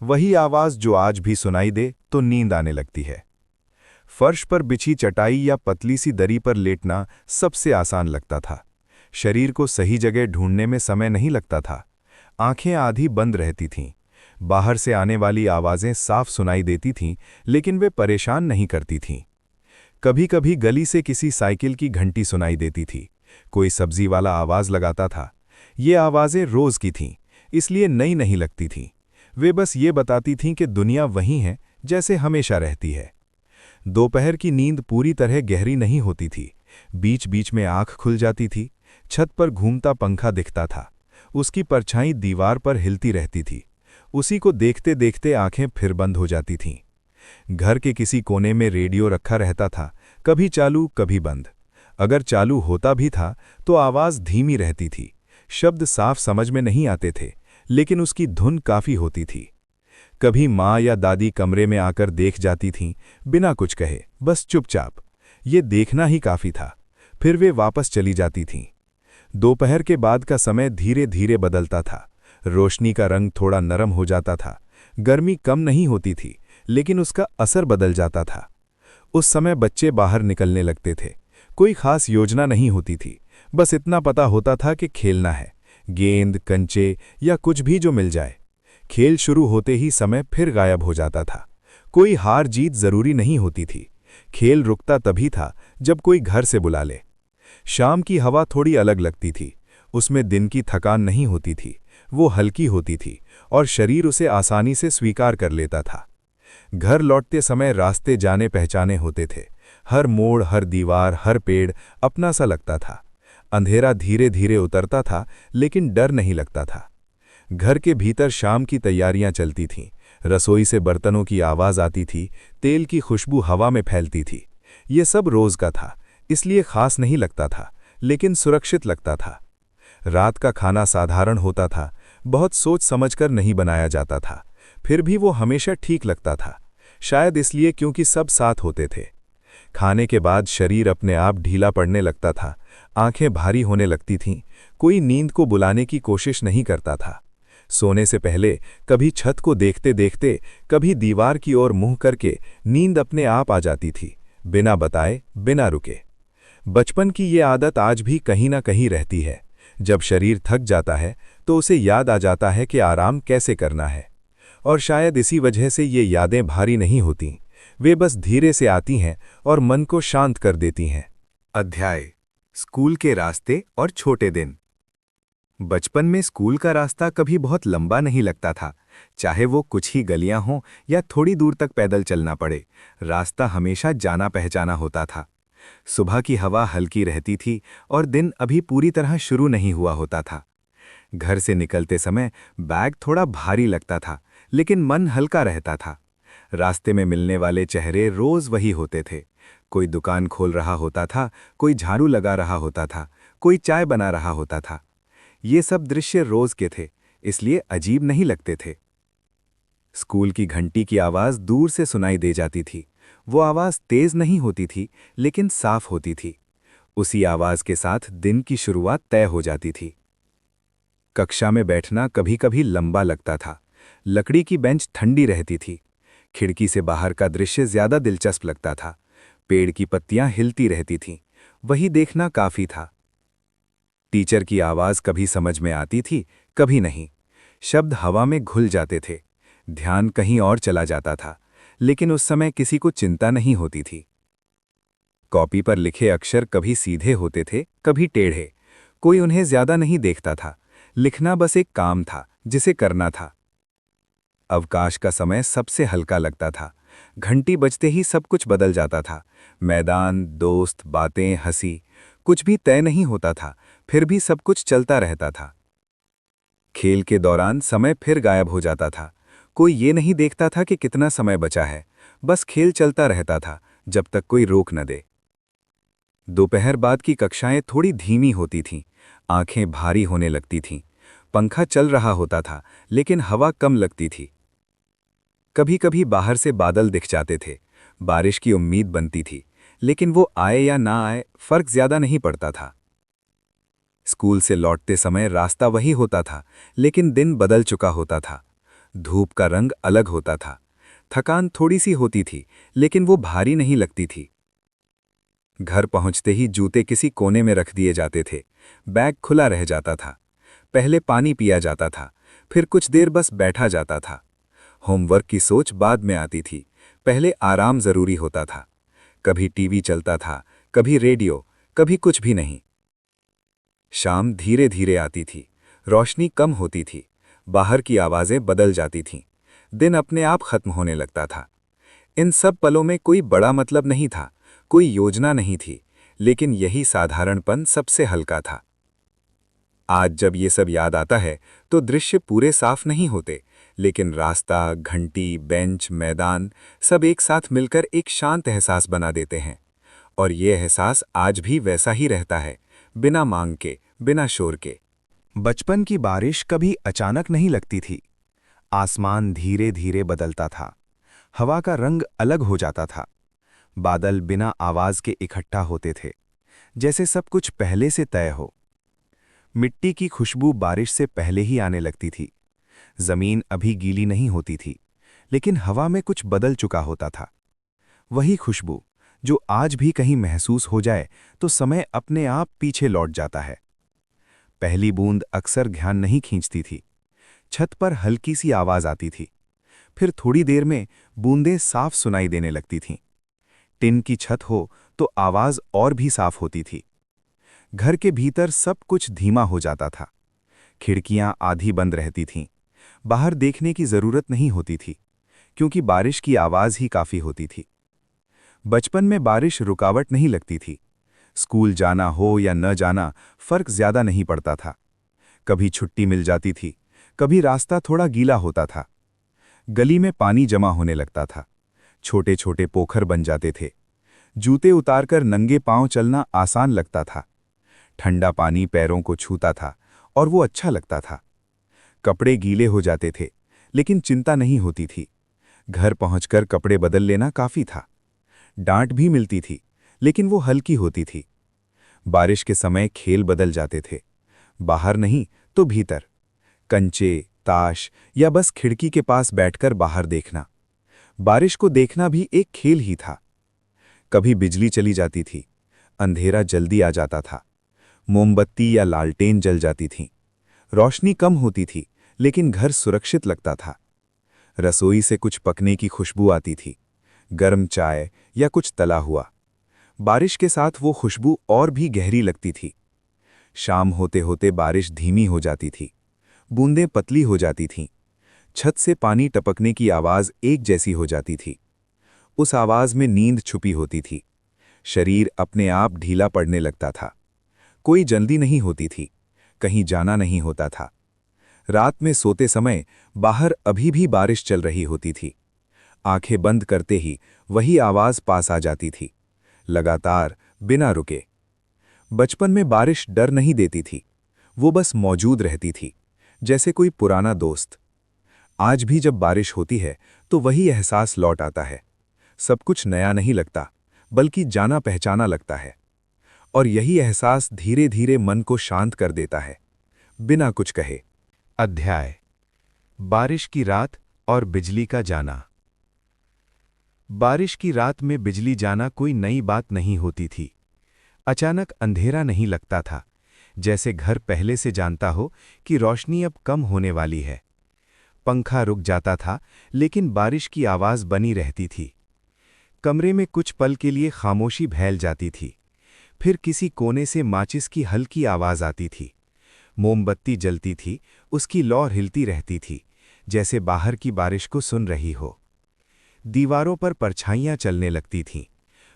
वही आवाज जो आज भी सुनाई दे तो नींद आने लगती है। फर्श पर बिछी चटाई या पतली सी दरी पर लेटना सबसे आसान लगता था। शरीर को सही जगह ढूंढने में समय नहीं लगता था। आंखें आधी बंद रहती थीं। बाहर से आने वाली आवाजें साफ सुनाई देती थीं, लेकिन वे परेशान नहीं करती थीं। कभी कभी गली से किसी साइकिल की घंटी सुनाई देती थी। कोई सब्जी वाला आवाज लगाता था। ये आवाजें रोज की थीं, इसलिए नई नहीं लगती थीं। वे बस ये बताती थीं कि दुनिया वही है जैसे हमेशा रहती है। दोपहर की नींद पूरी तरह गहरी नहीं होती थी। बीच बीच में आंख खुल जाती थी। छत पर घूमता पंखा दिखता था। उसकी परछाई दीवार पर हिलती रहती थी। उसी को देखते देखते आंखें फिर बंद हो जाती थीं। घर के किसी कोने में रेडियो रखा रहता था, कभी चालू कभी बंद। अगर चालू होता भी था तो आवाज धीमी रहती थी। शब्द साफ समझ में नहीं आते थे, लेकिन उसकी धुन काफी होती थी। कभी माँ या दादी कमरे में आकर देख जाती थीं, बिना कुछ कहे, बस चुपचाप। ये देखना ही काफी था। फिर वे वापस चली जाती थीं। दोपहर के बाद का समय धीरे धीरे बदलता था। रोशनी का रंग थोड़ा नरम हो जाता था। गर्मी कम नहीं होती थी, लेकिन उसका असर बदल जाता था। उस समय बच्चे बाहर निकलने लगते थे। कोई खास योजना नहीं होती थी, बस इतना पता होता था कि खेलना है, गेंद, कंचे या कुछ भी जो मिल जाए। खेल शुरू होते ही समय फिर गायब हो जाता था। कोई हार जीत जरूरी नहीं होती थी। खेल रुकता तभी था जब कोई घर से बुला ले। शाम की हवा थोड़ी अलग लगती थी। उसमें दिन की थकान नहीं होती थी, वो हल्की होती थी और शरीर उसे आसानी से स्वीकार कर लेता था। घर लौटते समय रास्ते जाने पहचाने होते थे। हर मोड़, हर दीवार, हर पेड़ अपना सा लगता था। अंधेरा धीरे धीरे उतरता था, लेकिन डर नहीं लगता था। घर के भीतर शाम की तैयारियां चलती थीं। रसोई से बर्तनों की आवाज आती थी, तेल की खुशबू हवा में फैलती थी। ये सब रोज का था, इसलिए खास नहीं लगता था, लेकिन सुरक्षित लगता था। रात का खाना साधारण होता था, बहुत सोच समझकर नहीं बनाया जाता था, फिर भी वो हमेशा ठीक लगता था। शायद इसलिए क्योंकि सब साथ होते थे। खाने के बाद शरीर अपने आप ढीला पड़ने लगता था, आंखें भारी होने लगती थीं, कोई नींद को बुलाने की कोशिश नहीं करता था। सोने से पहले कभी छत को देखते देखते, कभी दीवार की ओर मुंह करके नींद अपने आप आ जाती थी, बिना बताए, बिना रुके। बचपन की ये आदत आज भी कहीं ना कहीं रहती है। जब शरीर थक जाता है तो उसे याद आ जाता है कि आराम कैसे करना है। और शायद इसी वजह से ये यादें भारी नहीं होतीं, वे बस धीरे से आती हैं और मन को शांत कर देती हैं। अध्याय: स्कूल के रास्ते और छोटे दिन। बचपन में स्कूल का रास्ता कभी बहुत लंबा नहीं लगता था। चाहे वो कुछ ही गलियां हों या थोड़ी दूर तक पैदल चलना पड़े, रास्ता हमेशा जाना पहचाना होता था। सुबह की हवा हल्की रहती थी और दिन अभी पूरी तरह शुरू नहीं हुआ होता था। घर से निकलते समय बैग थोड़ा भारी लगता था, लेकिन मन हल्का रहता था। रास्ते में मिलने वाले चेहरे रोज वही होते थे। कोई दुकान खोल रहा होता था, कोई झाड़ू लगा रहा होता था, कोई चाय बना रहा होता था। ये सब दृश्य रोज के थे, इसलिए अजीब नहीं लगते थे। स्कूल की घंटी की आवाज दूर से सुनाई दे जाती थी। वो आवाज तेज नहीं होती थी, लेकिन साफ होती थी। उसी आवाज के साथ दिन की शुरुआत तय हो जाती थी। कक्षा में बैठना कभी कभी लंबा लगता था। लकड़ी की बेंच ठंडी रहती थी। खिड़की से बाहर का दृश्य ज्यादा दिलचस्प लगता था। पेड़ की पत्तियां हिलती रहती थीं, वही देखना काफी था। टीचर की आवाज कभी समझ में आती थी, कभी नहीं। शब्द हवा में घुल जाते थे, ध्यान कहीं और चला जाता था, लेकिन उस समय किसी को चिंता नहीं होती थी। कॉपी पर लिखे अक्षर कभी सीधे होते थे, कभी टेढ़े। कोई उन्हें ज्यादा नहीं देखता था। लिखना बस एक काम था जिसे करना था। अवकाश का समय सबसे हल्का लगता था। घंटी बजते ही सब कुछ बदल जाता था। मैदान, दोस्त, बातें, हंसी, कुछ भी तय नहीं होता था, फिर भी सब कुछ चलता रहता था। खेल के दौरान समय फिर गायब हो जाता था। कोई ये नहीं देखता था कि कितना समय बचा है, बस खेल चलता रहता था जब तक कोई रोक न दे। दोपहर बाद की कक्षाएं थोड़ी धीमी होती थीं, आंखें भारी होने लगती थीं। पंखा चल रहा होता था, लेकिन हवा कम लगती थी। कभी कभी बाहर से बादल दिख जाते थे, बारिश की उम्मीद बनती थी, लेकिन वो आए या ना आए फर्क ज्यादा नहीं पड़ता था। स्कूल से लौटते समय रास्ता वही होता था, लेकिन दिन बदल चुका होता था। धूप का रंग अलग होता था। थकान थोड़ी सी होती थी, लेकिन वो भारी नहीं लगती थी। घर पहुंचते ही जूते किसी कोने में रख दिए जाते थे। बैग खुला रह जाता था। पहले पानी पिया जाता था, फिर कुछ देर बस बैठा जाता था। होमवर्क की सोच बाद में आती थी, पहले आराम जरूरी होता था। कभी टीवी चलता था, कभी रेडियो, कभी कुछ भी नहीं। शाम धीरे धीरे आती थी, रोशनी कम होती थी, बाहर की आवाजें बदल जाती थीं। दिन अपने आप खत्म होने लगता था। इन सब पलों में कोई बड़ा मतलब नहीं था, कोई योजना नहीं थी, लेकिन यही साधारणपन सबसे हल्का था। आज जब ये सब याद आता है तो दृश्य पूरे साफ नहीं होते, लेकिन रास्ता, घंटी, बेंच, मैदान सब एक साथ मिलकर एक शांत एहसास बना देते हैं। और ये एहसास आज भी वैसा ही रहता है, बिना मांग के, बिना शोर के। बचपन की बारिश कभी अचानक नहीं लगती थी। आसमान धीरे धीरे बदलता था, हवा का रंग अलग हो जाता था। बादल बिना आवाज के इकट्ठा होते थे, जैसे सब कुछ पहले से तय हो। मिट्टी की खुशबू बारिश से पहले ही आने लगती थी। जमीन अभी गीली नहीं होती थी, लेकिन हवा में कुछ बदल चुका होता था। वही खुशबू जो आज भी कहीं महसूस हो जाए तो समय अपने आप पीछे लौट जाता है। पहली बूंद अक्सर ध्यान नहीं खींचती थी। छत पर हल्की सी आवाज आती थी, फिर थोड़ी देर में बूंदें साफ सुनाई देने लगती थीं। टिन की छत हो तो आवाज और भी साफ होती थी। घर के भीतर सब कुछ धीमा हो जाता था। खिड़कियां आधी बंद रहती थीं। बाहर देखने की जरूरत नहीं होती थी, क्योंकि बारिश की आवाज ही काफी होती थी। बचपन में बारिश रुकावट नहीं लगती थी। स्कूल जाना हो या न जाना फर्क ज्यादा नहीं पड़ता था। कभी छुट्टी मिल जाती थी, कभी रास्ता थोड़ा गीला होता था। गली में पानी जमा होने लगता था, छोटे छोटे पोखर बन जाते थे। जूते उतारकर नंगे पांव चलना आसान लगता था। ठंडा पानी पैरों को छूता था और वो अच्छा लगता था। कपड़े गीले हो जाते थे, लेकिन चिंता नहीं होती थी। घर पहुंचकर कपड़े बदल लेना काफी था। डांट भी मिलती थी, लेकिन वो हल्की होती थी। बारिश के समय खेल बदल जाते थे, बाहर नहीं तो भीतर। कंचे, ताश या बस खिड़की के पास बैठकर बाहर देखना। बारिश को देखना भी एक खेल ही था। कभी बिजली चली जाती थी, अंधेरा जल्दी आ जाता था। मोमबत्ती या लालटेन जल जाती थीं। रोशनी कम होती थी, लेकिन घर सुरक्षित लगता था। रसोई से कुछ पकने की खुशबू आती थी, गर्म चाय या कुछ तला हुआ। बारिश के साथ वो खुशबू और भी गहरी लगती थी। शाम होते होते बारिश धीमी हो जाती थी, बूंदें पतली हो जाती थीं। छत से पानी टपकने की आवाज एक जैसी हो जाती थी। उस आवाज में नींद छुपी होती थी। शरीर अपने आप ढीला पड़ने लगता था। कोई जल्दी नहीं होती थी, कहीं जाना नहीं होता था। रात में सोते समय बाहर अभी भी बारिश चल रही होती थी। आंखें बंद करते ही वही आवाज पास आ जाती थी, लगातार, बिना रुके। बचपन में बारिश डर नहीं देती थी, वो बस मौजूद रहती थी, जैसे कोई पुराना दोस्त। आज भी जब बारिश होती है तो वही एहसास लौट आता है। सब कुछ नया नहीं लगता, बल्कि जाना पहचाना लगता है। और यही एहसास धीरे धीरे मन को शांत कर देता है, बिना कुछ कहे। अध्याय: बारिश की रात और बिजली का जाना। बारिश की रात में बिजली जाना कोई नई बात नहीं होती थी। अचानक अंधेरा नहीं लगता था, जैसे घर पहले से जानता हो कि रोशनी अब कम होने वाली है। पंखा रुक जाता था, लेकिन बारिश की आवाज बनी रहती थी। कमरे में कुछ पल के लिए खामोशी फैल जाती थी। फिर किसी कोने से माचिस की हल्की आवाज आती थी। मोमबत्ती जलती थी, उसकी लौ हिलती रहती थी, जैसे बाहर की बारिश को सुन रही हो। दीवारों पर परछाइयां चलने लगती थीं।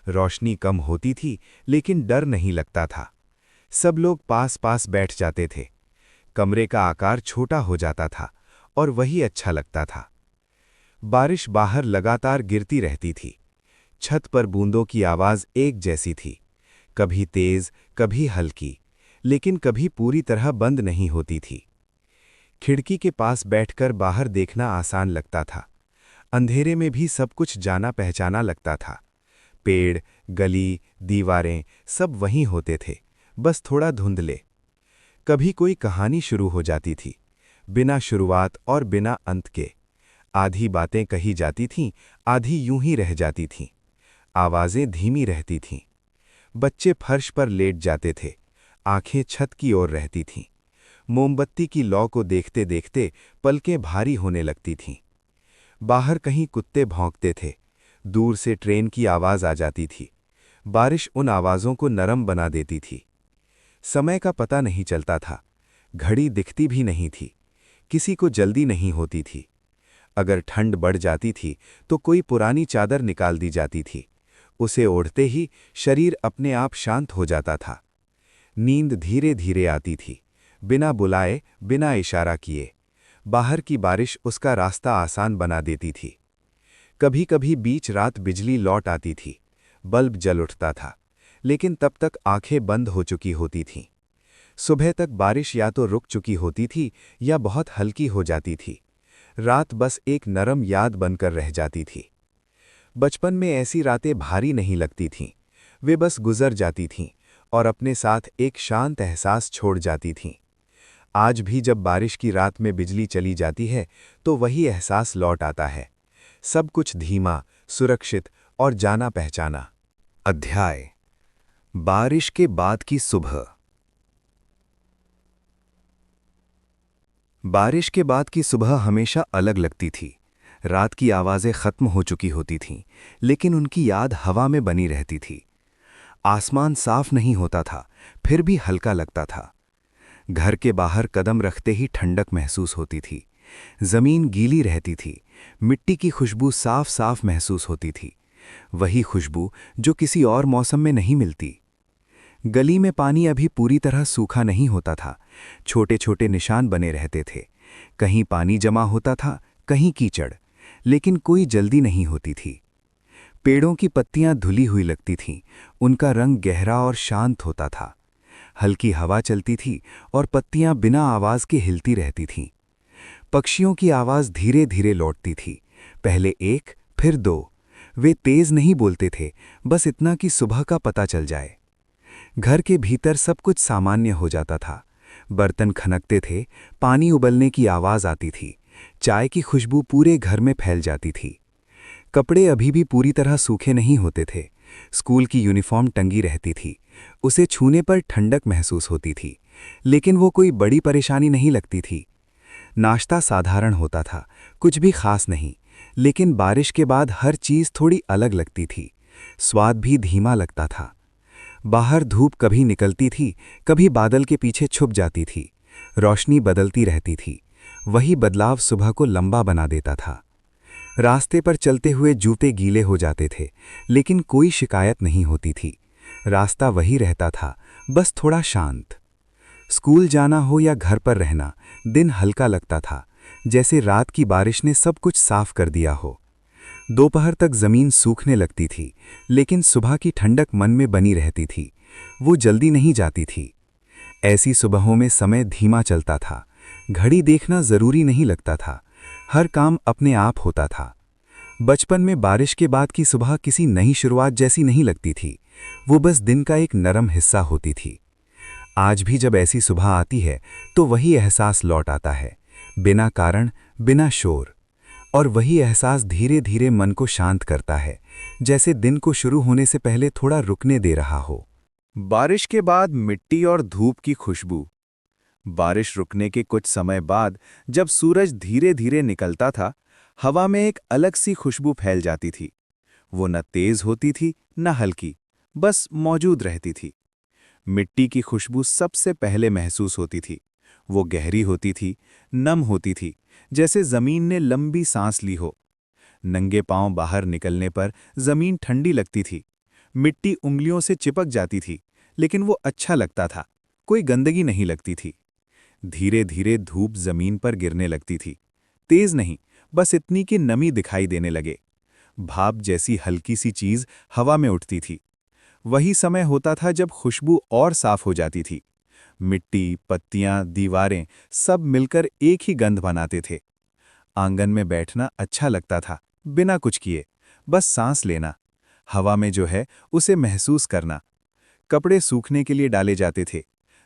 रोशनी कम होती थी, लेकिन डर नहीं लगता था। सब लोग पास पास बैठ जाते थे। कमरे का आकार छोटा हो जाता था, और वही अच्छा लगता था। बारिश बाहर लगातार गिरती रहती थी। छत पर बूंदों की आवाज एक जैसी थी, कभी तेज, कभी हल्की, लेकिन कभी पूरी तरह बंद नहीं होती थी। खिड़की के पास बैठकर बाहर देखना आसान लगता था। अंधेरे में भी सब कुछ जाना पहचाना लगता था। पेड़, गली, दीवारें सब वहीं होते थे, बस थोड़ा धुंधले। कभी कोई कहानी शुरू हो जाती थी, बिना शुरुआत और बिना अंत के। आधी बातें कही जाती थीं, आधी यूं ही रह जाती थीं। आवाजें धीमी रहती थीं। बच्चे फर्श पर लेट जाते थे, आंखें छत की ओर रहती थीं। मोमबत्ती की लौ को देखते देखते पलकें भारी होने लगती थीं। बाहर कहीं कुत्ते भौंकते थे, दूर से ट्रेन की आवाज आ जाती थी। बारिश उन आवाजों को नरम बना देती थी। समय का पता नहीं चलता था, घड़ी दिखती भी नहीं थी, किसी को जल्दी नहीं होती थी। अगर ठंड बढ़ जाती थी तो कोई पुरानी चादर निकाल दी जाती थी, उसे ओढ़ते ही शरीर अपने आप शांत हो जाता था। नींद धीरे धीरे आती थी, बिना बुलाए, बिना इशारा किए। बाहर की बारिश उसका रास्ता आसान बना देती थी। कभी कभी बीच रात बिजली लौट आती थी, बल्ब जल उठता था, लेकिन तब तक आंखें बंद हो चुकी होती थीं। सुबह तक बारिश या तो रुक चुकी होती थी या बहुत हल्की हो जाती थी। रात बस एक नरम याद बनकर रह जाती थी। बचपन में ऐसी रातें भारी नहीं लगती थीं, वे बस गुजर जाती थीं और अपने साथ एक शांत एहसास छोड़ जाती थीं। आज भी जब बारिश की रात में बिजली चली जाती है तो वही एहसास लौट आता है, सब कुछ धीमा, सुरक्षित और जाना पहचाना। अध्याय: बारिश के बाद की सुबह। बारिश के बाद की सुबह हमेशा अलग लगती थी। रात की आवाजें खत्म हो चुकी होती थीं, लेकिन उनकी याद हवा में बनी रहती थी। आसमान साफ नहीं होता था, फिर भी हल्का लगता था। घर के बाहर कदम रखते ही ठंडक महसूस होती थी। जमीन गीली रहती थी, मिट्टी की खुशबू साफ साफ महसूस होती थी, वही खुशबू जो किसी और मौसम में नहीं मिलती। गली में पानी अभी पूरी तरह सूखा नहीं होता था। छोटे छोटे निशान बने रहते थे। कहीं पानी जमा होता था, कहीं कीचड़, लेकिन कोई जल्दी नहीं होती थी। पेड़ों की पत्तियां धुली हुई लगती थीं, उनका रंग गहरा और शांत होता था। हल्की हवा चलती थी और पत्तियां बिना आवाज के हिलती रहती थीं। पक्षियों की आवाज धीरे धीरे लौटती थी, पहले एक, फिर दो। वे तेज नहीं बोलते थे, बस इतना कि सुबह का पता चल जाए। घर के भीतर सब कुछ सामान्य हो जाता था। बर्तन खनकते थे, पानी उबलने की आवाज आती थी, चाय की खुशबू पूरे घर में फैल जाती थी। कपड़े अभी भी पूरी तरह सूखे नहीं होते थे। स्कूल की यूनिफॉर्म टंगी रहती थी, उसे छूने पर ठंडक महसूस होती थी, लेकिन वो कोई बड़ी परेशानी नहीं लगती थी। नाश्ता साधारण होता था, कुछ भी खास नहीं, लेकिन बारिश के बाद हर चीज़ थोड़ी अलग लगती थी। स्वाद भी धीमा लगता था। बाहर धूप कभी निकलती थी, कभी बादल के पीछे छुप जाती थी। रोशनी बदलती रहती थी, वही बदलाव सुबह को लंबा बना देता था। रास्ते पर चलते हुए जूते गीले हो जाते थे, लेकिन कोई शिकायत नहीं होती थी। रास्ता वही रहता था, बस थोड़ा शांत। स्कूल जाना हो या घर पर रहना, दिन हल्का लगता था, जैसे रात की बारिश ने सब कुछ साफ कर दिया हो। दोपहर तक जमीन सूखने लगती थी, लेकिन सुबह की ठंडक मन में बनी रहती थी। वो जल्दी नहीं जाती थी। ऐसी सुबहों में समय धीमा चलता था, घड़ी देखना जरूरी नहीं लगता था, हर काम अपने आप होता था। बचपन में बारिश के बाद की सुबह किसी नई शुरुआत जैसी नहीं लगती थी, वो बस दिन का एक नरम हिस्सा होती थी। आज भी जब ऐसी सुबह आती है तो वही एहसास लौट आता है, बिना कारण, बिना शोर। और वही एहसास धीरे धीरे मन को शांत करता है, जैसे दिन को शुरू होने से पहले थोड़ा रुकने दे रहा हो। बारिश के बाद मिट्टी और धूप की खुशबू। बारिश रुकने के कुछ समय बाद जब सूरज धीरे धीरे निकलता था, हवा में एक अलग सी खुशबू फैल जाती थी। वो न तेज होती थी न हल्की, बस मौजूद रहती थी। मिट्टी की खुशबू सबसे पहले महसूस होती थी। वो गहरी होती थी, नम होती थी, जैसे जमीन ने लंबी सांस ली हो। नंगे पांव बाहर निकलने पर जमीन ठंडी लगती थी। मिट्टी उंगलियों से चिपक जाती थी, लेकिन वो अच्छा लगता था, कोई गंदगी नहीं लगती थी। धीरे धीरे धूप जमीन पर गिरने लगती थी, तेज नहीं, बस इतनी कि नमी दिखाई देने लगे। भाप जैसी हल्की सी चीज हवा में उठती थी। वही समय होता था जब खुशबू और साफ हो जाती थी। मिट्टी, पत्तियां, दीवारें सब मिलकर एक ही गंध बनाते थे। आंगन में बैठना अच्छा लगता था, बिना कुछ किए, बस सांस लेना, हवा में जो है उसे महसूस करना। कपड़े सूखने के लिए डाले जाते थे,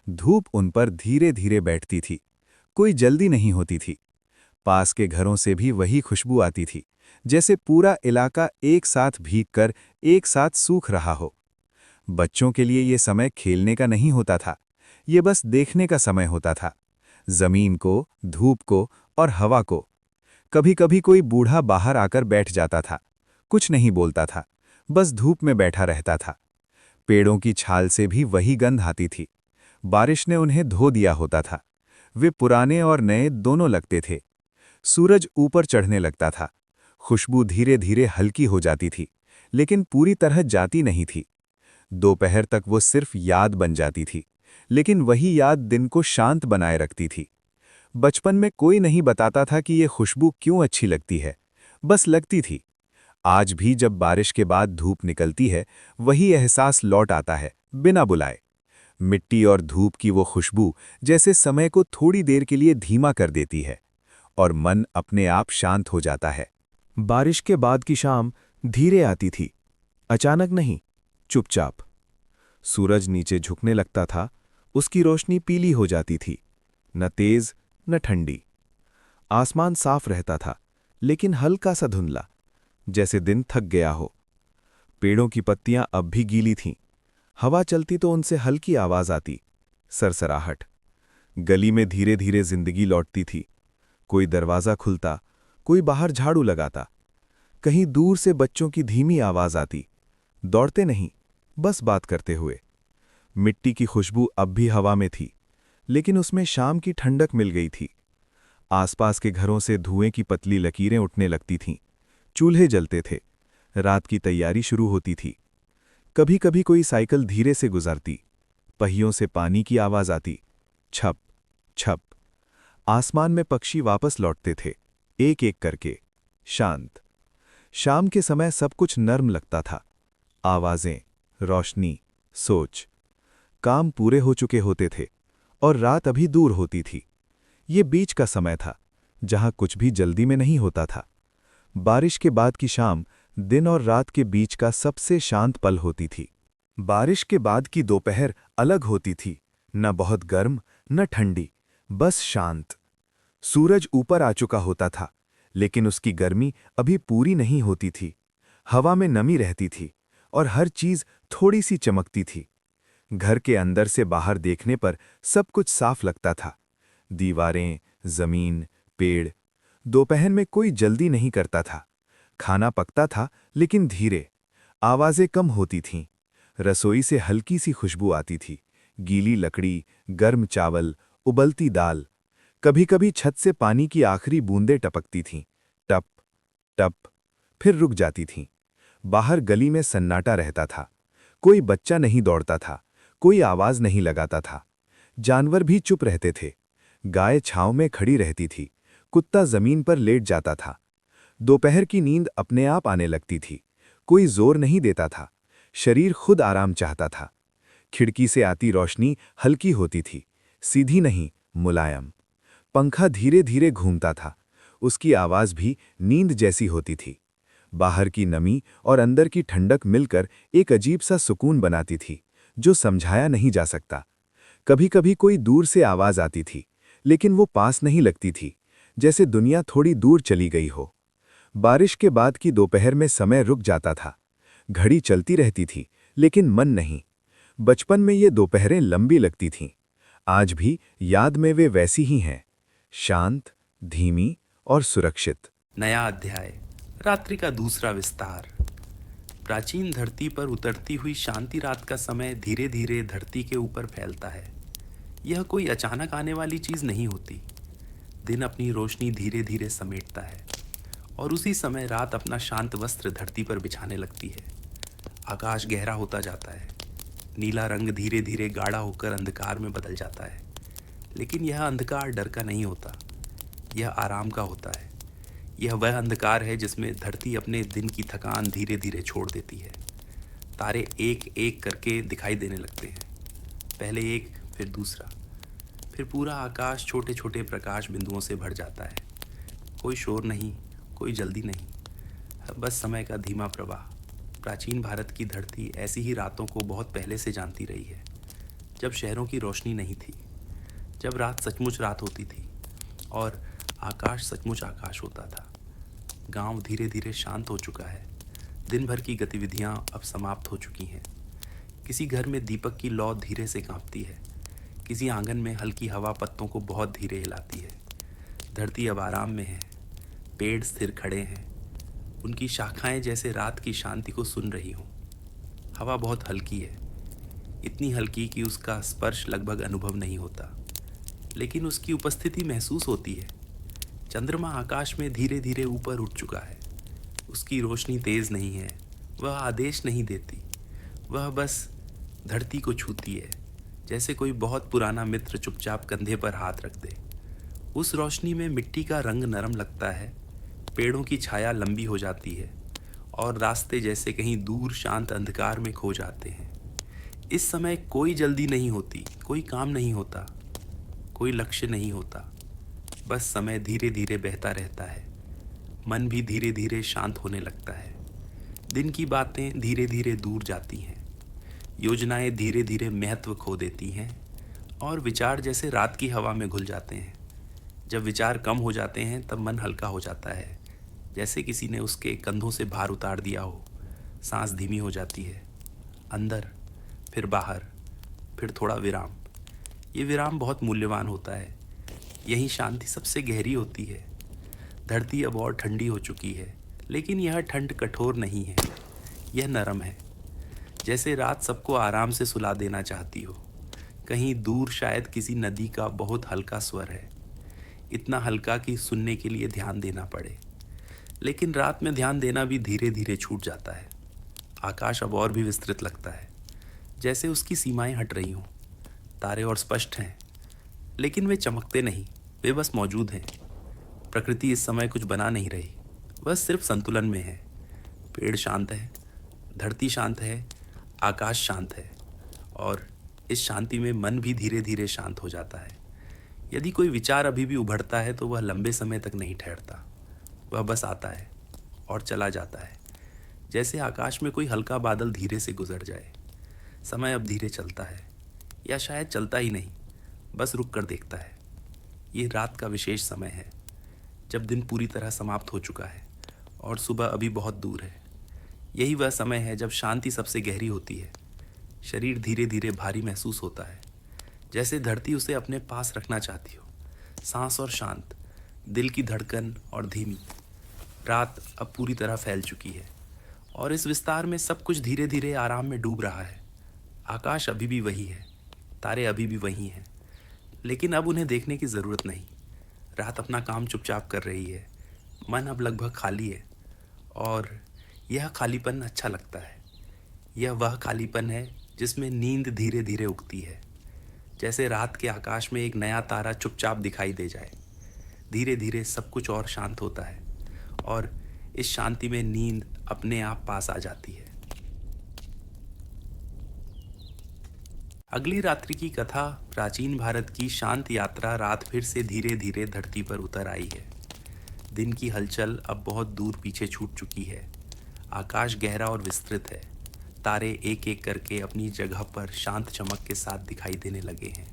धूप उन पर धीरे धीरे बैठती थी, कोई जल्दी नहीं होती थी। पास के घरों से भी वही खुशबू आती थी, जैसे पूरा इलाका एक साथ भीगकर एक साथ सूख रहा हो। बच्चों के लिए ये समय खेलने का नहीं होता था, ये बस देखने का समय होता था, जमीन को, धूप को और हवा को। कभी कभी कोई बूढ़ा बाहर आकर बैठ जाता था, कुछ नहीं बोलता था, बस धूप में बैठा रहता था। पेड़ों की छाल से भी वही गंध आती थी, बारिश ने उन्हें धो दिया होता था। वे पुराने और नए दोनों लगते थे। सूरज ऊपर चढ़ने लगता था, खुशबू धीरे धीरे हल्की हो जाती थी, लेकिन पूरी तरह जाती नहीं थी। दोपहर तक वो सिर्फ याद बन जाती थी, लेकिन वही याद दिन को शांत बनाए रखती थी। बचपन में कोई नहीं बताता था कि ये खुशबू क्यों अच्छी लगती है, बस लगती थी। आज भी जब बारिश के बाद धूप निकलती है, वही एहसास लौट आता है, बिना बुलाए। मिट्टी और धूप की वो खुशबू जैसे समय को थोड़ी देर के लिए धीमा कर देती है, और मन अपने आप शांत हो जाता है। बारिश के बाद की शाम धीरे आती थी, अचानक नहीं, चुपचाप। सूरज नीचे झुकने लगता था, उसकी रोशनी पीली हो जाती थी, न तेज न ठंडी। आसमान साफ रहता था, लेकिन हल्का सा धुंधला, जैसे दिन थक गया हो। पेड़ों की पत्तियां अब भी गीली थीं, हवा चलती तो उनसे हल्की आवाज आती, सरसराहट। गली में धीरे धीरे जिंदगी लौटती थी, कोई दरवाजा खुलता, कोई बाहर झाड़ू लगाता, कहीं दूर से बच्चों की धीमी आवाज आती, दौड़ते नहीं, बस बात करते हुए। मिट्टी की खुशबू अब भी हवा में थी, लेकिन उसमें शाम की ठंडक मिल गई थी। आसपास के घरों से धुएं की पतली लकीरें उठने लगती थीं, चूल्हे जलते थे, रात की तैयारी शुरू होती थी। कभी कभी कोई साइकिल धीरे से गुजरती, पहियों से पानी की आवाज आती, छप छप। आसमान में पक्षी वापस लौटते थे, एक एक करके, शांत। शाम के समय सब कुछ नर्म लगता था। आवाजें, रोशनी, सोच। काम पूरे हो चुके होते थे और रात अभी दूर होती थी। ये बीच का समय था, जहां कुछ भी जल्दी में नहीं होता था। बारिश के बाद की शाम दिन और रात के बीच का सबसे शांत पल होती थी। बारिश के बाद की दोपहर अलग होती थी, न बहुत गर्म न ठंडी, बस शांत। सूरज ऊपर आ चुका होता था, लेकिन उसकी गर्मी अभी पूरी नहीं होती थी। हवा में नमी रहती थी और हर चीज थोड़ी सी चमकती थी। घर के अंदर से बाहर देखने पर सब कुछ साफ लगता था। दीवारें, जमीन, पेड़। दोपहर में कोई जल्दी नहीं करता था। खाना पकता था, लेकिन धीरे। आवाजें कम होती थीं। रसोई से हल्की सी खुशबू आती थी, गीली लकड़ी, गर्म चावल, उबलती दाल। कभी-कभी छत से पानी की आखिरी बूंदें टपकती थीं, टप टप, फिर रुक जाती थीं। बाहर गली में सन्नाटा रहता था। कोई बच्चा नहीं दौड़ता था, कोई आवाज नहीं लगाता था। जानवर भी चुप रहते थे। गाय छांव में खड़ी रहती थी, कुत्ता जमीन पर लेट जाता था। दोपहर की नींद अपने आप आने लगती थी, कोई जोर नहीं देता था। शरीर खुद आराम चाहता था। खिड़की से आती रोशनी हल्की होती थी, सीधी नहीं, मुलायम। पंखा धीरे धीरे घूमता था, उसकी आवाज भी नींद जैसी होती थी। बाहर की नमी और अंदर की ठंडक मिलकर एक अजीब सा सुकून बनाती थी, जो समझाया नहीं जा सकता। कभी-कभी कोई दूर से आवाज आती थी, लेकिन वो पास नहीं लगती थी, जैसे दुनिया थोड़ी दूर चली गई हो। बारिश के बाद की दोपहर में समय रुक जाता था। घड़ी चलती रहती थी, लेकिन मन नहीं। बचपन में ये दोपहरें लंबी लगती थीं। आज भी याद में वे वैसी ही हैं, शांत, धीमी और सुरक्षित। नया अध्याय, रात्रि का दूसरा विस्तार। प्राचीन धरती पर उतरती हुई शांति रात का समय धीरे धीरे धरती के ऊपर फैलता है। यह कोई अचानक आने वाली चीज नहीं होती। दिन अपनी रोशनी धीरे धीरे समेटता है और उसी समय रात अपना शांत वस्त्र धरती पर बिछाने लगती है। आकाश गहरा होता जाता है। नीला रंग धीरे धीरे गाढ़ा होकर अंधकार में बदल जाता है। लेकिन यह अंधकार डर का नहीं होता, यह आराम का होता है। यह वह अंधकार है जिसमें धरती अपने दिन की थकान धीरे धीरे छोड़ देती है। तारे एक एक करके दिखाई देने लगते हैं, पहले एक, फिर दूसरा, फिर पूरा आकाश छोटे छोटे प्रकाश बिंदुओं से भर जाता है। कोई शोर नहीं, कोई जल्दी नहीं, बस समय का धीमा प्रवाह। प्राचीन भारत की धरती ऐसी ही रातों को बहुत पहले से जानती रही है, जब शहरों की रोशनी नहीं थी, जब रात सचमुच रात होती थी और आकाश सचमुच आकाश होता था। गांव धीरे धीरे शांत हो चुका है। दिन भर की गतिविधियां अब समाप्त हो चुकी हैं। किसी घर में दीपक की लौ धीरे से कांपती है, किसी आंगन में हल्की हवा पत्तों को बहुत धीरे हिलाती है। धरती अब आराम में है। पेड़ स्थिर खड़े हैं, उनकी शाखाएं जैसे रात की शांति को सुन रही हों। हवा बहुत हल्की है, इतनी हल्की कि उसका स्पर्श लगभग अनुभव नहीं होता, लेकिन उसकी उपस्थिति महसूस होती है। चंद्रमा आकाश में धीरे धीरे ऊपर उठ चुका है। उसकी रोशनी तेज नहीं है, वह आदेश नहीं देती, वह बस धरती को छूती है, जैसे कोई बहुत पुराना मित्र चुपचाप कंधे पर हाथ रख दे। उस रोशनी में मिट्टी का रंग नरम लगता है, पेड़ों की छाया लंबी हो जाती है और रास्ते जैसे कहीं दूर शांत अंधकार में खो जाते हैं। इस समय कोई जल्दी नहीं होती, कोई काम नहीं होता, कोई लक्ष्य नहीं होता, बस समय धीरे धीरे बहता रहता है। मन भी धीरे धीरे शांत होने लगता है। दिन की बातें धीरे धीरे दूर जाती हैं, योजनाएं धीरे धीरे महत्व खो देती हैं और विचार जैसे रात की हवा में घुल जाते हैं। जब विचार कम हो जाते हैं तब मन हल्का हो जाता है, जैसे किसी ने उसके कंधों से भार उतार दिया हो। सांस धीमी हो जाती है, अंदर, फिर बाहर, फिर थोड़ा विराम। ये विराम बहुत मूल्यवान होता है। यही शांति सबसे गहरी होती है। धरती अब और ठंडी हो चुकी है, लेकिन यह ठंड कठोर नहीं है, यह नरम है, जैसे रात सबको आराम से सुला देना चाहती हो। कहीं दूर शायद किसी नदी का बहुत हल्का स्वर है, इतना हल्का कि सुनने के लिए ध्यान देना पड़े। लेकिन रात में ध्यान देना भी धीरे धीरे छूट जाता है। आकाश अब और भी विस्तृत लगता है, जैसे उसकी सीमाएं हट रही हों। तारे और स्पष्ट हैं, लेकिन वे चमकते नहीं, वे बस मौजूद हैं। प्रकृति इस समय कुछ बना नहीं रही, वह सिर्फ संतुलन में है। पेड़ शांत है, धरती शांत है, आकाश शांत है, और इस शांति में मन भी धीरे धीरे शांत हो जाता है। यदि कोई विचार अभी भी उभरता है तो वह लंबे समय तक नहीं ठहरता, वह बस आता है और चला जाता है, जैसे आकाश में कोई हल्का बादल धीरे से गुजर जाए। समय अब धीरे चलता है, या शायद चलता ही नहीं, बस रुक कर देखता है। ये रात का विशेष समय है, जब दिन पूरी तरह समाप्त हो चुका है और सुबह अभी बहुत दूर है। यही वह समय है जब शांति सबसे गहरी होती है। शरीर धीरे धीरे भारी महसूस होता है, जैसे धरती उसे अपने पास रखना चाहती हो। सांस और शांत, दिल की धड़कन और धीमी। रात अब पूरी तरह फैल चुकी है और इस विस्तार में सब कुछ धीरे धीरे आराम में डूब रहा है। आकाश अभी भी वही है, तारे अभी भी वही हैं, लेकिन अब उन्हें देखने की ज़रूरत नहीं। रात अपना काम चुपचाप कर रही है, मन अब लगभग खाली है, और यह खालीपन अच्छा लगता है। यह वह खालीपन है जिसमें नींद धीरे धीरे उगती है, जैसे रात के आकाश में एक नया तारा चुपचाप दिखाई दे जाए। धीरे धीरे सब कुछ और शांत होता है और इस शांति में नींद अपने आप पास आ जाती है। अगली रात्रि की कथा प्राचीन भारत की शांत यात्रा रात फिर से धीरे धीरे धरती पर उतर आई है। दिन की हलचल अब बहुत दूर पीछे छूट चुकी है। आकाश गहरा और विस्तृत है। तारे एक एक करके अपनी जगह पर शांत चमक के साथ दिखाई देने लगे हैं।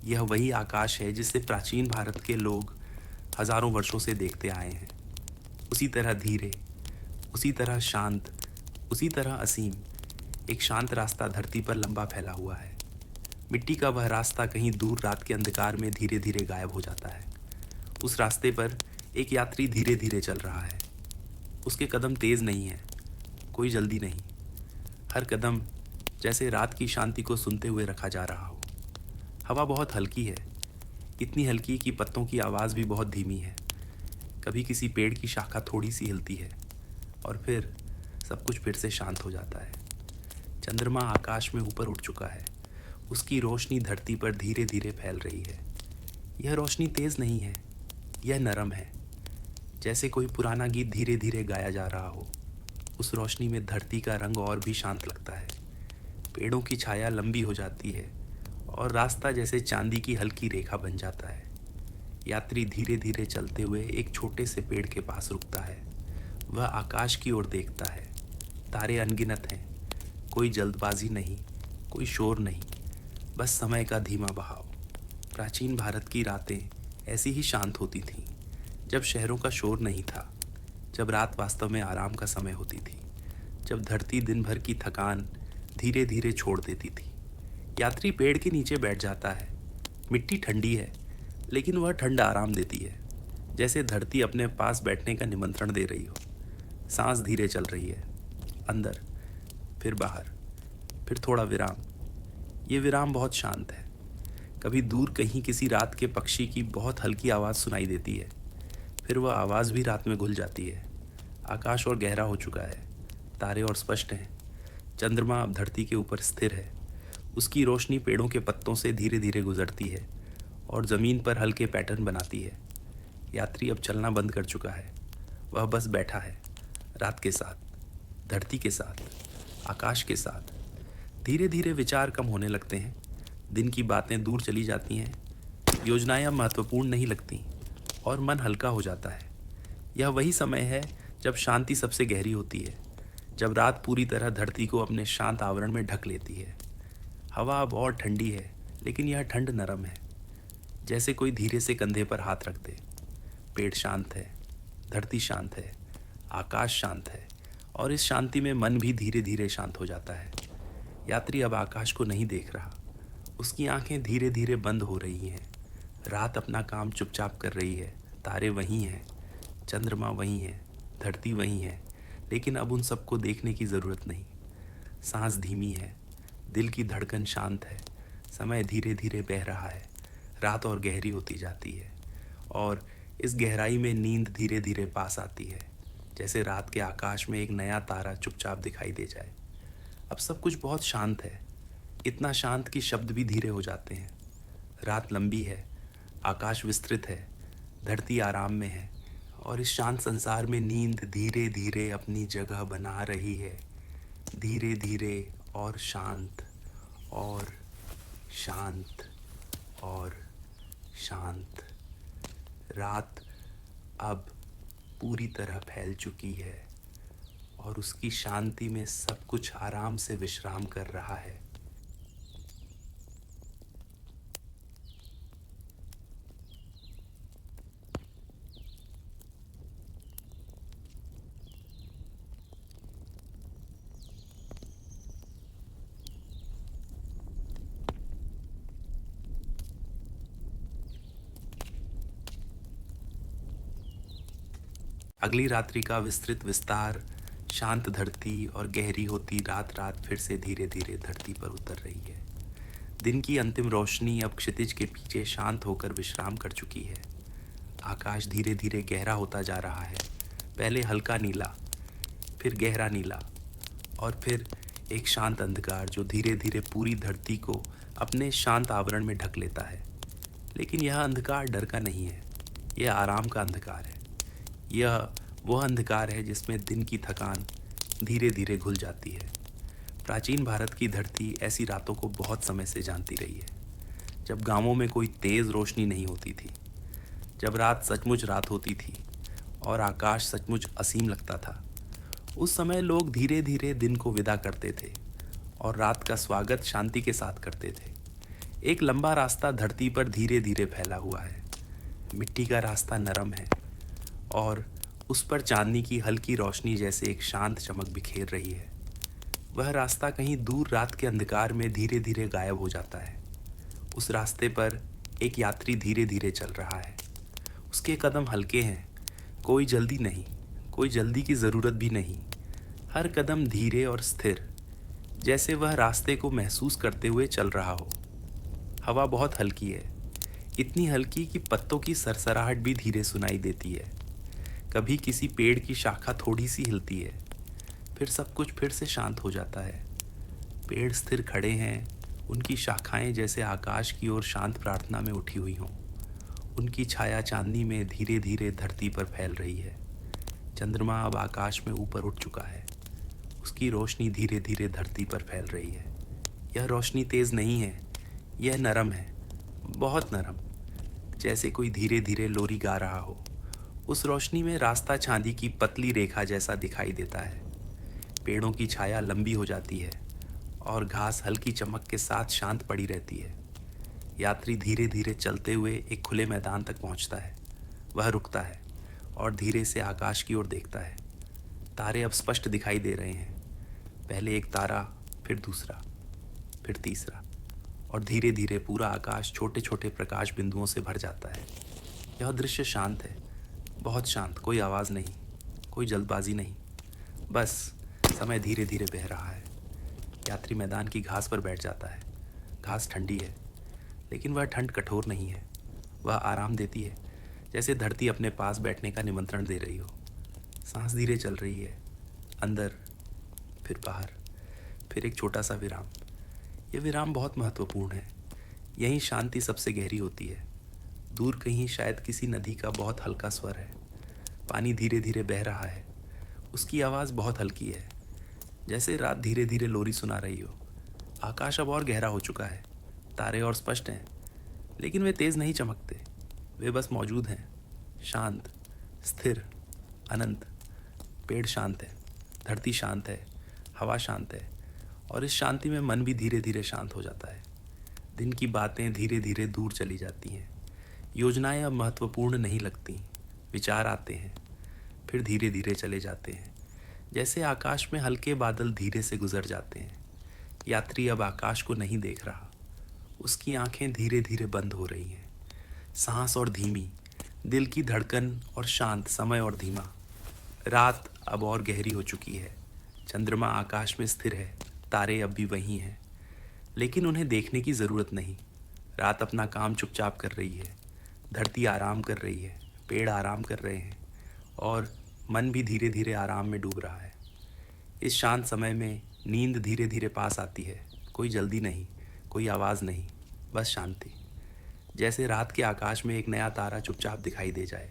यह वही आकाश है जिसे प्राचीन भारत के लोग हजारों वर्षों से देखते आए हैं। उसी तरह धीरे, उसी तरह शांत, उसी तरह असीम। एक शांत रास्ता धरती पर लंबा फैला हुआ है। मिट्टी का वह रास्ता कहीं दूर रात के अंधकार में धीरे धीरे गायब हो जाता है। उस रास्ते पर एक यात्री धीरे धीरे चल रहा है। उसके कदम तेज नहीं है, कोई जल्दी नहीं। हर कदम जैसे रात की शांति को सुनते हुए रखा जा रहा हो। हवा बहुत हल्की है, इतनी हल्की कि पत्तों की आवाज़ भी बहुत धीमी है। कभी किसी पेड़ की शाखा थोड़ी सी हिलती है और फिर सब कुछ फिर से शांत हो जाता है। चंद्रमा आकाश में ऊपर उठ चुका है। उसकी रोशनी धरती पर धीरे धीरे फैल रही है। यह रोशनी तेज नहीं है, यह नरम है, जैसे कोई पुराना गीत धीरे धीरे गाया जा रहा हो। उस रोशनी में धरती का रंग और भी शांत लगता है। पेड़ों की छाया लंबी हो जाती है और रास्ता जैसे चांदी की हल्की रेखा बन जाता है। यात्री धीरे धीरे चलते हुए एक छोटे से पेड़ के पास रुकता है। वह आकाश की ओर देखता है। तारे अनगिनत हैं, कोई जल्दबाजी नहीं, कोई शोर नहीं, बस समय का धीमा बहाव। प्राचीन भारत की रातें ऐसी ही शांत होती थीं, जब शहरों का शोर नहीं था, जब रात वास्तव में आराम का समय होती थी, जब धरती दिन भर की थकान धीरे धीरे छोड़ देती थी। यात्री पेड़ के नीचे बैठ जाता है। मिट्टी ठंडी है, लेकिन वह ठंड आराम देती है, जैसे धरती अपने पास बैठने का निमंत्रण दे रही हो। सांस धीरे चल रही है, अंदर, फिर बाहर, फिर थोड़ा विराम। ये विराम बहुत शांत है। कभी दूर कहीं किसी रात के पक्षी की बहुत हल्की आवाज़ सुनाई देती है, फिर वह आवाज़ भी रात में घुल जाती है। आकाश और गहरा हो चुका है, तारे और स्पष्ट हैं। चंद्रमा अब धरती के ऊपर स्थिर है। उसकी रोशनी पेड़ों के पत्तों से धीरे धीरे गुजरती है और ज़मीन पर हल्के पैटर्न बनाती है। यात्री अब चलना बंद कर चुका है। वह बस बैठा है, रात के साथ, धरती के साथ, आकाश के साथ। धीरे धीरे विचार कम होने लगते हैं। दिन की बातें दूर चली जाती हैं। योजनाएं अब महत्वपूर्ण नहीं लगती और मन हल्का हो जाता है। यह वही समय है जब शांति सबसे गहरी होती है, जब रात पूरी तरह धरती को अपने शांत आवरण में ढक लेती है। हवा अब और ठंडी है, लेकिन यह ठंड नरम है, जैसे कोई धीरे से कंधे पर हाथ रख दे। पेड़ शांत है, धरती शांत है, आकाश शांत है, और इस शांति में मन भी धीरे धीरे शांत हो जाता है। यात्री अब आकाश को नहीं देख रहा। उसकी आंखें धीरे धीरे बंद हो रही हैं। रात अपना काम चुपचाप कर रही है। तारे वहीं हैं, चंद्रमा वहीं है, धरती वहीं है, लेकिन अब उन सबको देखने की ज़रूरत नहीं। सांस धीमी है, दिल की धड़कन शांत है। समय धीरे धीरे बह रहा है। रात और गहरी होती जाती है और इस गहराई में नींद धीरे धीरे पास आती है, जैसे रात के आकाश में एक नया तारा चुपचाप दिखाई दे जाए। अब सब कुछ बहुत शांत है। इतना शांत कि शब्द भी धीरे हो जाते हैं। रात लंबी है, आकाश विस्तृत है, धरती आराम में है और इस शांत संसार में नींद धीरे धीरे अपनी जगह बना रही है। धीरे धीरे और शांत और शांत और शांत। रात अब पूरी तरह फैल चुकी है और उसकी शांति में सब कुछ आराम से विश्राम कर रहा है। अगली रात्रि का विस्तृत विस्तार, शांत धरती और गहरी होती रात रात फिर से धीरे धीरे धरती पर उतर रही है। दिन की अंतिम रोशनी अब क्षितिज के पीछे शांत होकर विश्राम कर चुकी है। आकाश धीरे धीरे गहरा होता जा रहा है। पहले हल्का नीला, फिर गहरा नीला और फिर एक शांत अंधकार जो धीरे धीरे पूरी धरती को अपने शांत आवरण में ढक लेता है। लेकिन यह अंधकार डर का नहीं है, यह आराम का अंधकार है। यह वह अंधकार है जिसमें दिन की थकान धीरे धीरे घुल जाती है। प्राचीन भारत की धरती ऐसी रातों को बहुत समय से जानती रही है, जब गांवों में कोई तेज़ रोशनी नहीं होती थी, जब रात सचमुच रात होती थी और आकाश सचमुच असीम लगता था। उस समय लोग धीरे धीरे दिन को विदा करते थे और रात का स्वागत शांति के साथ करते थे। एक लंबा रास्ता धरती पर धीरे धीरे फैला हुआ है। मिट्टी का रास्ता नरम है और उस पर चांदनी की हल्की रोशनी जैसे एक शांत चमक बिखेर रही है। वह रास्ता कहीं दूर रात के अंधकार में धीरे धीरे गायब हो जाता है। उस रास्ते पर एक यात्री धीरे धीरे चल रहा है। उसके कदम हल्के हैं, कोई जल्दी नहीं, कोई जल्दी की ज़रूरत भी नहीं। हर कदम धीरे और स्थिर, जैसे वह रास्ते को महसूस करते हुए चल रहा हो। हवा बहुत हल्की है, इतनी हल्की कि पत्तों की सरसराहट भी धीरे सुनाई देती है। कभी किसी पेड़ की शाखा थोड़ी सी हिलती है, फिर सब कुछ फिर से शांत हो जाता है। पेड़ स्थिर खड़े हैं, उनकी शाखाएं जैसे आकाश की ओर शांत प्रार्थना में उठी हुई हों। उनकी छाया चांदनी में धीरे धीरे धरती पर फैल रही है। चंद्रमा अब आकाश में ऊपर उठ चुका है। उसकी रोशनी धीरे धीरे धरती पर फैल रही है। यह रोशनी तेज़ नहीं है, यह नरम है, बहुत नरम, जैसे कोई धीरे धीरे लोरी गा रहा हो। उस रोशनी में रास्ता चांदी की पतली रेखा जैसा दिखाई देता है। पेड़ों की छाया लंबी हो जाती है और घास हल्की चमक के साथ शांत पड़ी रहती है। यात्री धीरे धीरे चलते हुए एक खुले मैदान तक पहुंचता है। वह रुकता है और धीरे से आकाश की ओर देखता है। तारे अब स्पष्ट दिखाई दे रहे हैं। पहले एक तारा, फिर दूसरा, फिर तीसरा और धीरे धीरे पूरा आकाश छोटे छोटे प्रकाश बिंदुओं से भर जाता है। यह दृश्य शांत है, बहुत शांत। कोई आवाज़ नहीं, कोई जल्दबाजी नहीं, बस समय धीरे धीरे बह रहा है। यात्री मैदान की घास पर बैठ जाता है। घास ठंडी है, लेकिन वह ठंड कठोर नहीं है। वह आराम देती है, जैसे धरती अपने पास बैठने का निमंत्रण दे रही हो। सांस धीरे चल रही है, अंदर, फिर बाहर, फिर एक छोटा सा विराम। यह विराम बहुत महत्वपूर्ण है। यहीं शांति सबसे गहरी होती है। दूर कहीं शायद किसी नदी का बहुत हल्का स्वर है। पानी धीरे धीरे बह रहा है। उसकी आवाज़ बहुत हल्की है, जैसे रात धीरे धीरे लोरी सुना रही हो। आकाश अब और गहरा हो चुका है। तारे और स्पष्ट हैं, लेकिन वे तेज़ नहीं चमकते। वे बस मौजूद हैं, शांत, स्थिर, अनंत। पेड़ शांत है, धरती शांत है, हवा शांत है और इस शांति में मन भी धीरे धीरे शांत हो जाता है। दिन की बातें धीरे धीरे दूर चली जाती हैं। योजनाएं अब महत्वपूर्ण नहीं लगती। विचार आते हैं, फिर धीरे धीरे चले जाते हैं, जैसे आकाश में हल्के बादल धीरे से गुजर जाते हैं। यात्री अब आकाश को नहीं देख रहा। उसकी आंखें धीरे धीरे बंद हो रही हैं। सांस और धीमी, दिल की धड़कन और शांत, समय और धीमा। रात अब और गहरी हो चुकी है। चंद्रमा आकाश में स्थिर है, तारे अब भी वहीं हैं, लेकिन उन्हें देखने की ज़रूरत नहीं। रात अपना काम चुपचाप कर रही है। धरती आराम कर रही है, पेड़ आराम कर रहे हैं और मन भी धीरे धीरे आराम में डूब रहा है। इस शांत समय में नींद धीरे धीरे पास आती है। कोई जल्दी नहीं, कोई आवाज़ नहीं, बस शांति। जैसे रात के आकाश में एक नया तारा चुपचाप दिखाई दे जाए।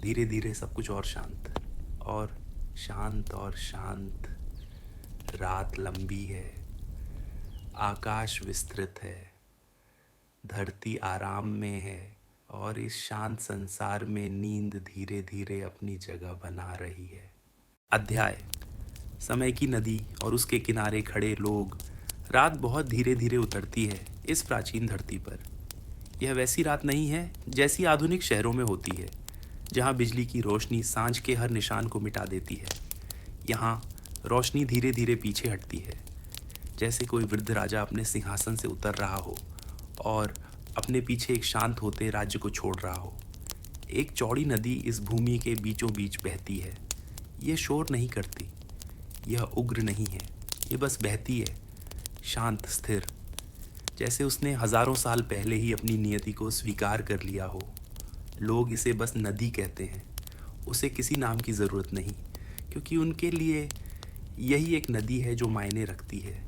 धीरे धीरे सब कुछ और शांत और शांत और शांत। रात लंबी है, आकाश विस्तृत है, धरती आराम में है और इस शांत संसार में नींद धीरे धीरे अपनी जगह बना रही है। अध्याय: समय की नदी और उसके किनारे खड़े लोग। रात बहुत धीरे धीरे उतरती है इस प्राचीन धरती पर। यह वैसी रात नहीं है जैसी आधुनिक शहरों में होती है, जहाँ बिजली की रोशनी सांझ के हर निशान को मिटा देती है। यहाँ रोशनी धीरे धीरे पीछे हटती है, जैसे कोई वृद्ध राजा अपने सिंहासन से उतर रहा हो और अपने पीछे एक शांत होते राज्य को छोड़ रहा हो। एक चौड़ी नदी इस भूमि के बीचों बीच बहती है। यह शोर नहीं करती, यह उग्र नहीं है, ये बस बहती है, शांत स्थिर, जैसे उसने हजारों साल पहले ही अपनी नियति को स्वीकार कर लिया हो। लोग इसे बस नदी कहते हैं, उसे किसी नाम की ज़रूरत नहीं, क्योंकि उनके लिए यही एक नदी है जो मायने रखती है।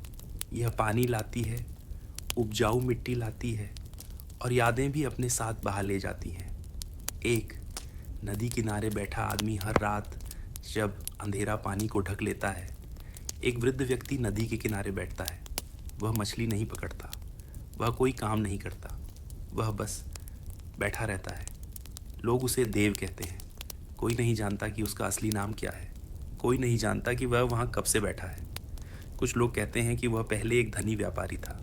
यह पानी लाती है, उपजाऊ मिट्टी लाती है और यादें भी अपने साथ बहा ले जाती हैं। एक नदी किनारे बैठा आदमी हर रात जब अंधेरा पानी को ढक लेता है, एक वृद्ध व्यक्ति नदी के किनारे बैठता है। वह मछली नहीं पकड़ता, वह कोई काम नहीं करता, वह बस बैठा रहता है। लोग उसे देव कहते हैं। कोई नहीं जानता कि उसका असली नाम क्या है, कोई नहीं जानता कि वह वहाँ कब से बैठा है। कुछ लोग कहते हैं कि वह पहले एक धनी व्यापारी था,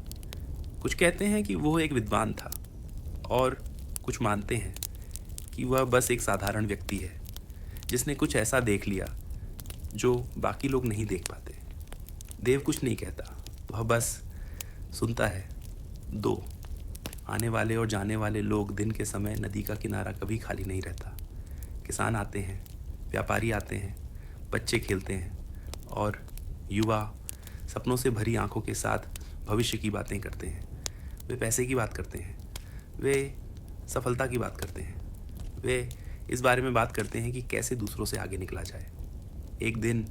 कुछ कहते हैं कि वह एक विद्वान था, और कुछ मानते हैं कि वह बस एक साधारण व्यक्ति है जिसने कुछ ऐसा देख लिया जो बाकी लोग नहीं देख पाते। देव कुछ नहीं कहता, वह बस सुनता है। दो आने वाले और जाने वाले लोग। दिन के समय नदी का किनारा कभी खाली नहीं रहता। किसान आते हैं, व्यापारी आते हैं, बच्चे खेलते हैं और युवा सपनों से भरी आंखों के साथ भविष्य की बातें करते हैं। वे पैसे की बात करते हैं, वे सफलता की बात करते हैं, वे इस बारे में बात करते हैं कि कैसे दूसरों से आगे निकला जाए। एक दिन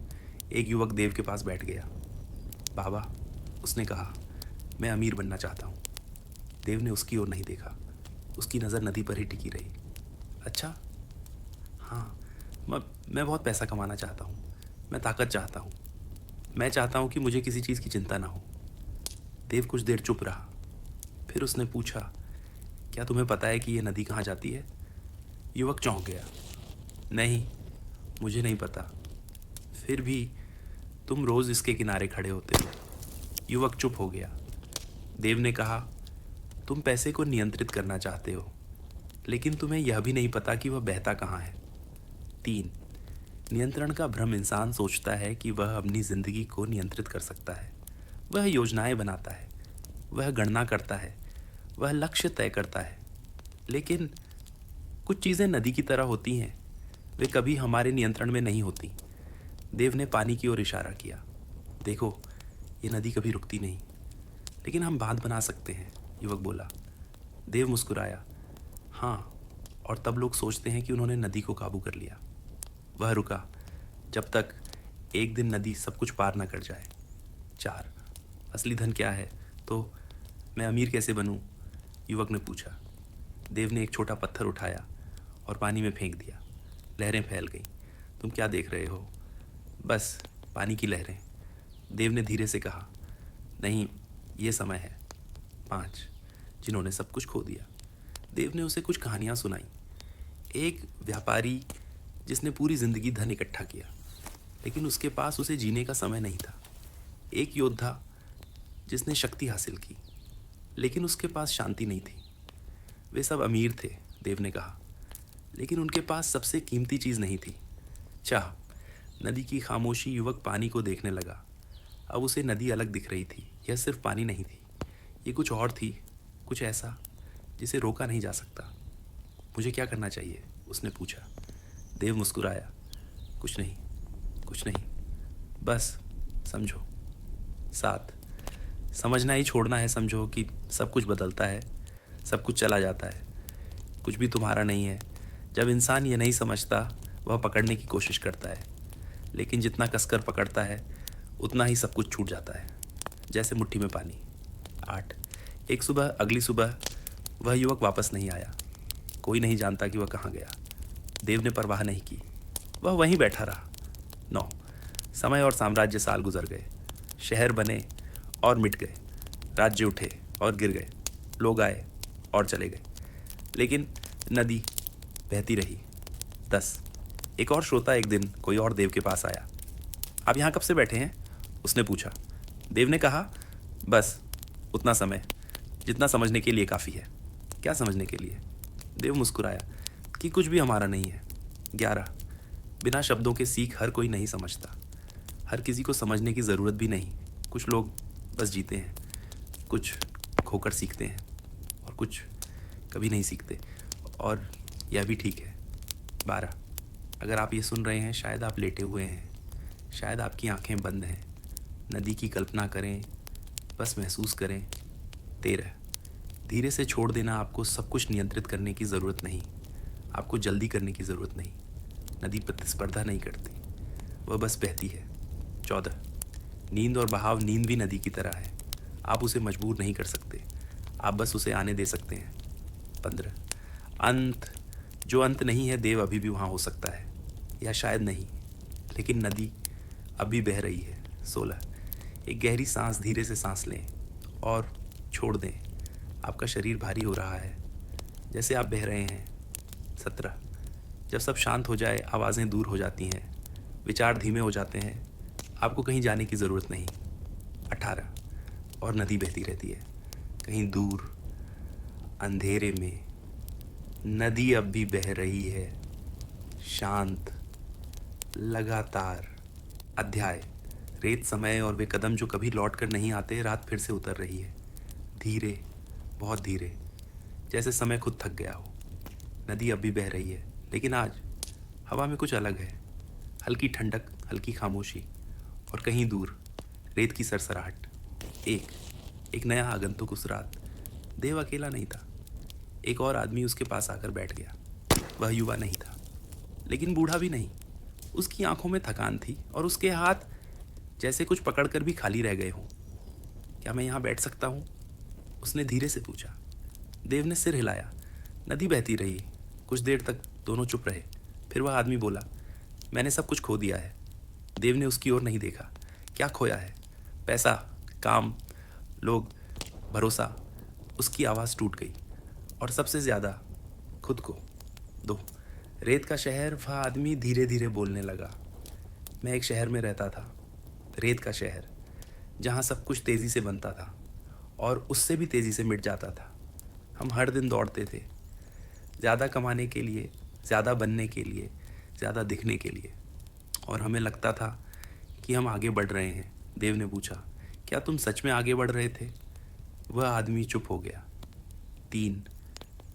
एक युवक देव के पास बैठ गया। बाबा, उसने कहा, मैं अमीर बनना चाहता हूँ। देव ने उसकी ओर नहीं देखा, उसकी नज़र नदी पर ही टिकी रही। अच्छा, हाँ, मैं बहुत पैसा कमाना चाहता हूँ, मैं ताकत चाहता हूँ, मैं चाहता हूँ कि मुझे किसी चीज़ की चिंता ना हो। देव कुछ देर चुप रहा, फिर उसने पूछा, क्या तुम्हें पता है कि यह नदी कहाँ जाती है? युवक चौंक गया। नहीं, मुझे नहीं पता। फिर भी तुम रोज़ इसके किनारे खड़े होते हो। युवक चुप हो गया। देव ने कहा, तुम पैसे को नियंत्रित करना चाहते हो, लेकिन तुम्हें यह भी नहीं पता कि वह बहता कहाँ है। 3 नियंत्रण का भ्रम। इंसान सोचता है कि वह अपनी ज़िंदगी को नियंत्रित कर सकता है। वह योजनाएं बनाता है, वह गणना करता है, वह लक्ष्य तय करता है, लेकिन कुछ चीज़ें नदी की तरह होती हैं, वे कभी हमारे नियंत्रण में नहीं होती। देव ने पानी की ओर इशारा किया। देखो, ये नदी कभी रुकती नहीं, लेकिन हम बांध बना सकते हैं, युवक बोला। देव मुस्कुराया। हाँ, और तब लोग सोचते हैं कि उन्होंने नदी को काबू कर लिया। वह रुका जब तक एक दिन नदी सब कुछ पार न कर जाए। 4 असली धन क्या है? तो मैं अमीर कैसे बनूं? युवक ने पूछा। देव ने एक छोटा पत्थर उठाया और पानी में फेंक दिया। लहरें फैल गईं। तुम क्या देख रहे हो? बस पानी की लहरें। देव ने धीरे से कहा, नहीं, ये समय है। 5 जिन्होंने सब कुछ खो दिया। देव ने उसे कुछ कहानियाँ सुनाई। एक व्यापारी जिसने पूरी ज़िंदगी धन इकट्ठा किया, लेकिन उसके पास उसे जीने का समय नहीं था। एक योद्धा जिसने शक्ति हासिल की, लेकिन उसके पास शांति नहीं थी। वे सब अमीर थे, देव ने कहा, लेकिन उनके पास सबसे कीमती चीज़ नहीं थी, चाह। नदी की खामोशी। युवक पानी को देखने लगा। अब उसे नदी अलग दिख रही थी। यह सिर्फ पानी नहीं थी, ये कुछ और थी, कुछ ऐसा जिसे रोका नहीं जा सकता। मुझे क्या करना चाहिए? उसने पूछा। देव मुस्कुराया। कुछ नहीं, कुछ नहीं, बस समझो। 7 समझना ही छोड़ना है। समझो कि सब कुछ बदलता है, सब कुछ चला जाता है, कुछ भी तुम्हारा नहीं है। जब इंसान ये नहीं समझता, वह पकड़ने की कोशिश करता है, लेकिन जितना कसकर पकड़ता है उतना ही सब कुछ छूट जाता है। जैसे मुट्ठी में पानी। 8। एक सुबह, अगली सुबह वह युवक वापस नहीं आया। कोई नहीं जानता कि वह कहाँ गया। देव ने परवाह नहीं की, वह वहीं बैठा रहा। 9। समय और साम्राज्य साल गुजर गए। शहर बने और मिट गए, राज्य उठे और गिर गए, लोग आए और चले गए, लेकिन नदी बहती रही। 10। एक और श्रोता एक दिन कोई और देव के पास आया। आप यहाँ कब से बैठे हैं? उसने पूछा। देव ने कहा, बस उतना समय जितना समझने के लिए काफ़ी है। क्या समझने के लिए? देव मुस्कुराया कि कुछ भी हमारा नहीं है। 11। बिना शब्दों के सीख हर कोई नहीं समझता। हर किसी को समझने की ज़रूरत भी नहीं। कुछ लोग बस जीते हैं, कुछ खोकर सीखते हैं और कुछ कभी नहीं सीखते, और यह भी ठीक है। 12। अगर आप ये सुन रहे हैं, शायद आप लेटे हुए हैं, शायद आपकी आंखें बंद हैं। नदी की कल्पना करें, बस महसूस करें। 13। धीरे से छोड़ देना। आपको सब कुछ नियंत्रित करने की ज़रूरत नहीं, आपको जल्दी करने की ज़रूरत नहीं। नदी प्रतिस्पर्धा नहीं करती, वह बस बहती है। 14। नींद और बहाव। नींद भी नदी की तरह है, आप उसे मजबूर नहीं कर सकते, आप बस उसे आने दे सकते हैं। 15। अंत। जो अंत नहीं है, देव अभी भी वहाँ हो सकता है, या शायद नहीं, लेकिन नदी अभी बह रही है। 16। एक गहरी सांस धीरे से सांस लें और छोड़ दें। आपका शरीर भारी हो रहा है, जैसे आप बह रहे हैं। 17। जब सब शांत हो जाए, आवाज़ें दूर हो जाती हैं, विचार धीमे हो जाते हैं, आपको कहीं जाने की ज़रूरत नहीं। 18। और नदी बहती रहती है, कहीं दूर अंधेरे में। नदी अब भी बह रही है, शांत, लगातार। अध्याय। रेत, समय और वे कदम जो कभी लौट कर नहीं आते। रात फिर से उतर रही है, धीरे, बहुत धीरे, जैसे समय खुद थक गया हो। नदी अब भी बह रही है, लेकिन आज हवा में कुछ अलग है। हल्की ठंडक, हल्की खामोशी, और कहीं दूर रेत की सरसराहट। एक नया आगंतुक उस रात। देव अकेला नहीं था, एक और आदमी उसके पास आकर बैठ गया। वह युवा नहीं था, लेकिन बूढ़ा भी नहीं। उसकी आंखों में थकान थी और उसके हाथ जैसे कुछ पकड़कर भी खाली रह गए हों। क्या मैं यहाँ बैठ सकता हूँ? उसने धीरे से पूछा। देव ने सिर हिलाया। नदी बहती रही। कुछ देर तक दोनों चुप रहे। फिर वह आदमी बोला, मैंने सब कुछ खो दिया है। देव ने उसकी ओर नहीं देखा। क्या खोया है? पैसा, काम, लोग, भरोसा। उसकी आवाज़ टूट गई, और सबसे ज़्यादा खुद को। 2। रेत का शहर। वह आदमी धीरे धीरे बोलने लगा। मैं एक शहर में रहता था, रेत का शहर, जहाँ सब कुछ तेज़ी से बनता था और उससे भी तेज़ी से मिट जाता था। हम हर दिन दौड़ते थे, ज़्यादा कमाने के लिए, ज़्यादा बनने के लिए, ज़्यादा दिखने के लिए, और हमें लगता था कि हम आगे बढ़ रहे हैं। देव ने पूछा, क्या तुम सच में आगे बढ़ रहे थे? वह आदमी चुप हो गया। 3।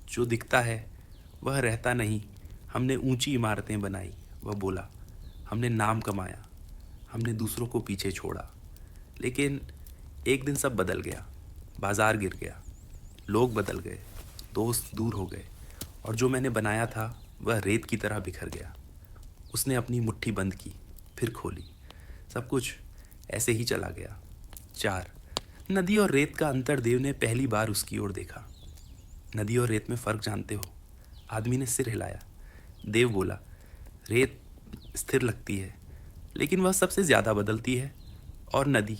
जो दिखता है वह रहता नहीं। हमने ऊंची इमारतें बनाई, वह बोला। हमने नाम कमाया, हमने दूसरों को पीछे छोड़ा, लेकिन एक दिन सब बदल गया। बाजार गिर गया, लोग बदल गए, दोस्त दूर हो गए, और जो मैंने बनाया था वह रेत की तरह बिखर गया। उसने अपनी मुट्ठी बंद की, फिर खोली, सब कुछ ऐसे ही चला गया। 4। नदी और रेत का अंतर। देव ने पहली बार उसकी ओर देखा। नदी और रेत में फ़र्क जानते हो? आदमी ने सिर हिलाया। देव बोला, रेत स्थिर लगती है, लेकिन वह सबसे ज़्यादा बदलती है, और नदी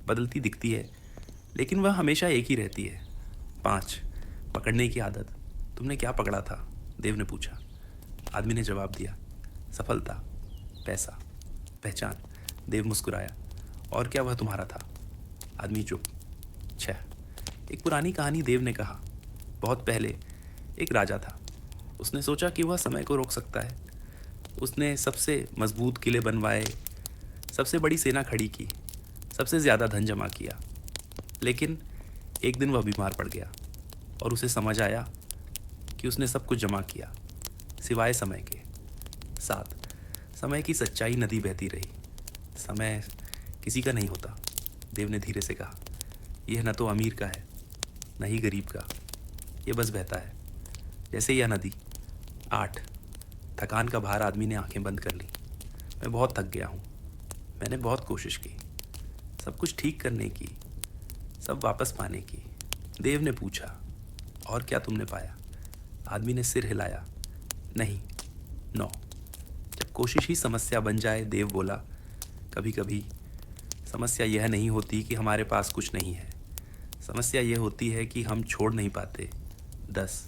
बदलती दिखती है, लेकिन वह हमेशा एक ही रहती है। 5। पकड़ने की आदत। तुमने क्या पकड़ा था? देव ने पूछा। आदमी ने जवाब दिया, सफलता, पैसा, पहचान। देव मुस्कुराया। और क्या वह तुम्हारा था? आदमी चुप। 6। एक पुरानी कहानी। देव ने कहा, बहुत पहले एक राजा था। उसने सोचा कि वह समय को रोक सकता है। उसने सबसे मजबूत किले बनवाए, सबसे बड़ी सेना खड़ी की, सबसे ज़्यादा धन जमा किया, लेकिन एक दिन वह बीमार पड़ गया, और उसे समझ आया कि उसने सब कुछ जमा किया, सिवाय समय के। 7। समय की सच्चाई। नदी बहती रही। समय किसी का नहीं होता। देव ने धीरे से कहा, यह न तो अमीर का है, न ही गरीब का, यह बस बहता है, जैसे यह नदी। 8। थकान का भार। आदमी ने आंखें बंद कर ली। मैं बहुत थक गया हूँ, मैंने बहुत कोशिश की, सब कुछ ठीक करने की, सब वापस पाने की। देव ने पूछा, और क्या तुमने पाया? आदमी ने सिर हिलाया, नहीं, 9। जब कोशिश ही समस्या बन जाए, देव बोला, कभी कभी समस्या यह नहीं होती कि हमारे पास कुछ नहीं है, समस्या यह होती है कि हम छोड़ नहीं पाते। 10,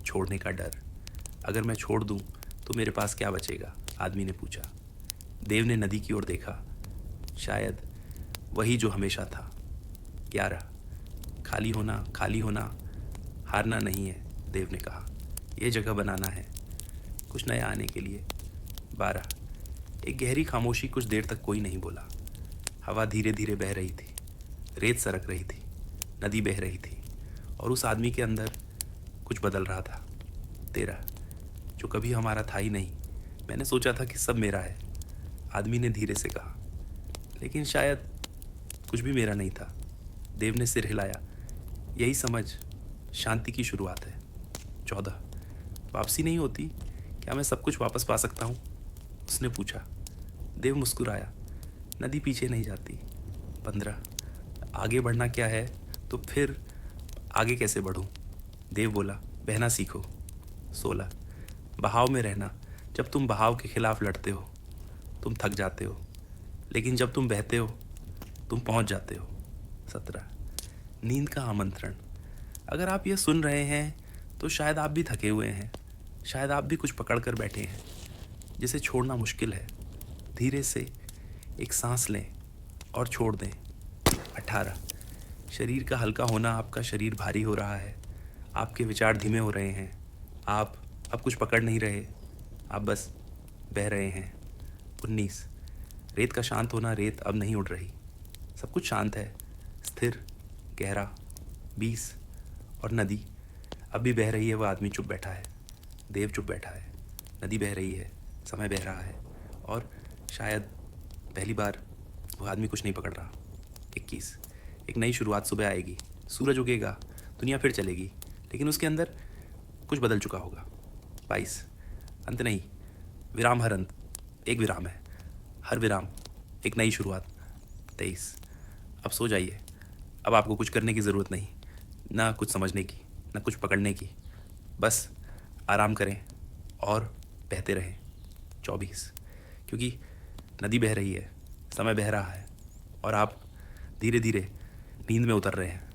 छोड़ने का डर। अगर मैं छोड़ दूं तो मेरे पास क्या बचेगा? आदमी ने पूछा। देव ने नदी की ओर देखा, शायद वही जो हमेशा था। 11, खाली होना, खाली होना, हारना नहीं है, देव ने कहा, यह जगह बनाना है कुछ नया आने के लिए। 12, एक गहरी खामोशी, कुछ देर तक कोई नहीं बोला। हवा धीरे धीरे बह रही थी, रेत सरक रही थी, नदी बह रही थी, और उस आदमी के अंदर कुछ बदल रहा था। 13, जो कभी हमारा था ही नहीं, मैंने सोचा था कि सब मेरा है, आदमी ने धीरे से कहा, लेकिन शायद कुछ भी मेरा नहीं था। देव ने सिर हिलाया, यही समझ शांति की शुरुआत है। 14, वापसी नहीं होती, क्या मैं सब कुछ वापस पा सकता हूँ? उसने पूछा। देव मुस्कुराया, नदी पीछे नहीं जाती। 15, आगे बढ़ना क्या है, तो फिर आगे कैसे बढ़ूँ? देव बोला, बहना सीखो। 16, बहाव में रहना, जब तुम बहाव के खिलाफ लड़ते हो तुम थक जाते हो, लेकिन जब तुम बहते हो तुम पहुंच जाते हो। 17, नींद का आमंत्रण, अगर आप यह सुन रहे हैं तो शायद आप भी थके हुए हैं, शायद आप भी कुछ पकड़ कर बैठे हैं जिसे छोड़ना मुश्किल है। धीरे से एक सांस लें और छोड़ दें। 18, शरीर का हल्का होना, आपका शरीर भारी हो रहा है, आपके विचार धीमे हो रहे हैं, आप अब कुछ पकड़ नहीं रहे, आप बस बह रहे हैं। 19, रेत का शांत होना, रेत अब नहीं उड़ रही, सब कुछ शांत है, स्थिर, गहरा। 20, और नदी अब भी बह रही है, वह आदमी चुप बैठा है, देव चुप बैठा है, नदी बह रही है, समय बह रहा है, और शायद पहली बार वह आदमी कुछ नहीं पकड़ रहा। 21, एक नई शुरुआत, सुबह आएगी, सूरज उगेगा, दुनिया फिर चलेगी, लेकिन उसके अंदर कुछ बदल चुका होगा। 22, अंत नहीं, विराम हर अंत, एक विराम है, हर विराम एक नई शुरुआत। 23, अब सो जाइए, अब आपको कुछ करने की ज़रूरत नहीं, ना कुछ समझने की, ना कुछ पकड़ने की, बस आराम करें और बहते रहें। 24, क्योंकि नदी बह रही है, समय बह रहा है, और आप धीरे धीरे नींद में उतर रहे हैं।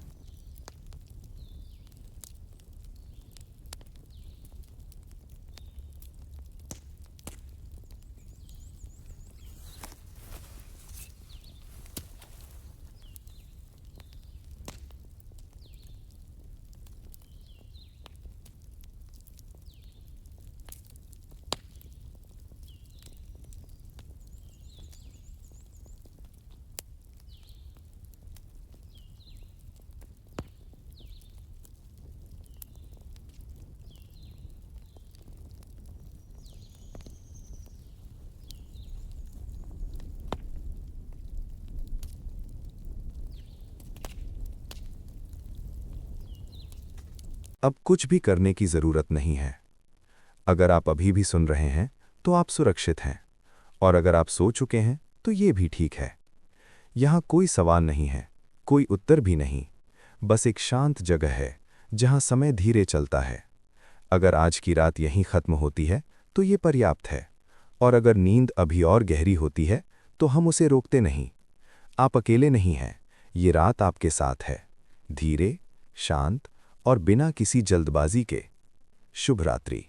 अब कुछ भी करने की जरूरत नहीं है। अगर आप अभी भी सुन रहे हैं तो आप सुरक्षित हैं, और अगर आप सो चुके हैं तो ये भी ठीक है। यहाँ कोई सवाल नहीं है, कोई उत्तर भी नहीं, बस एक शांत जगह है जहाँ समय धीरे चलता है। अगर आज की रात यहीं खत्म होती है तो ये पर्याप्त है, और अगर नींद अभी और गहरी होती है तो हम उसे रोकते नहीं। आप अकेले नहीं हैं, ये रात आपके साथ है, धीरे, शांत और बिना किसी जल्दबाजी के। शुभ रात्रि।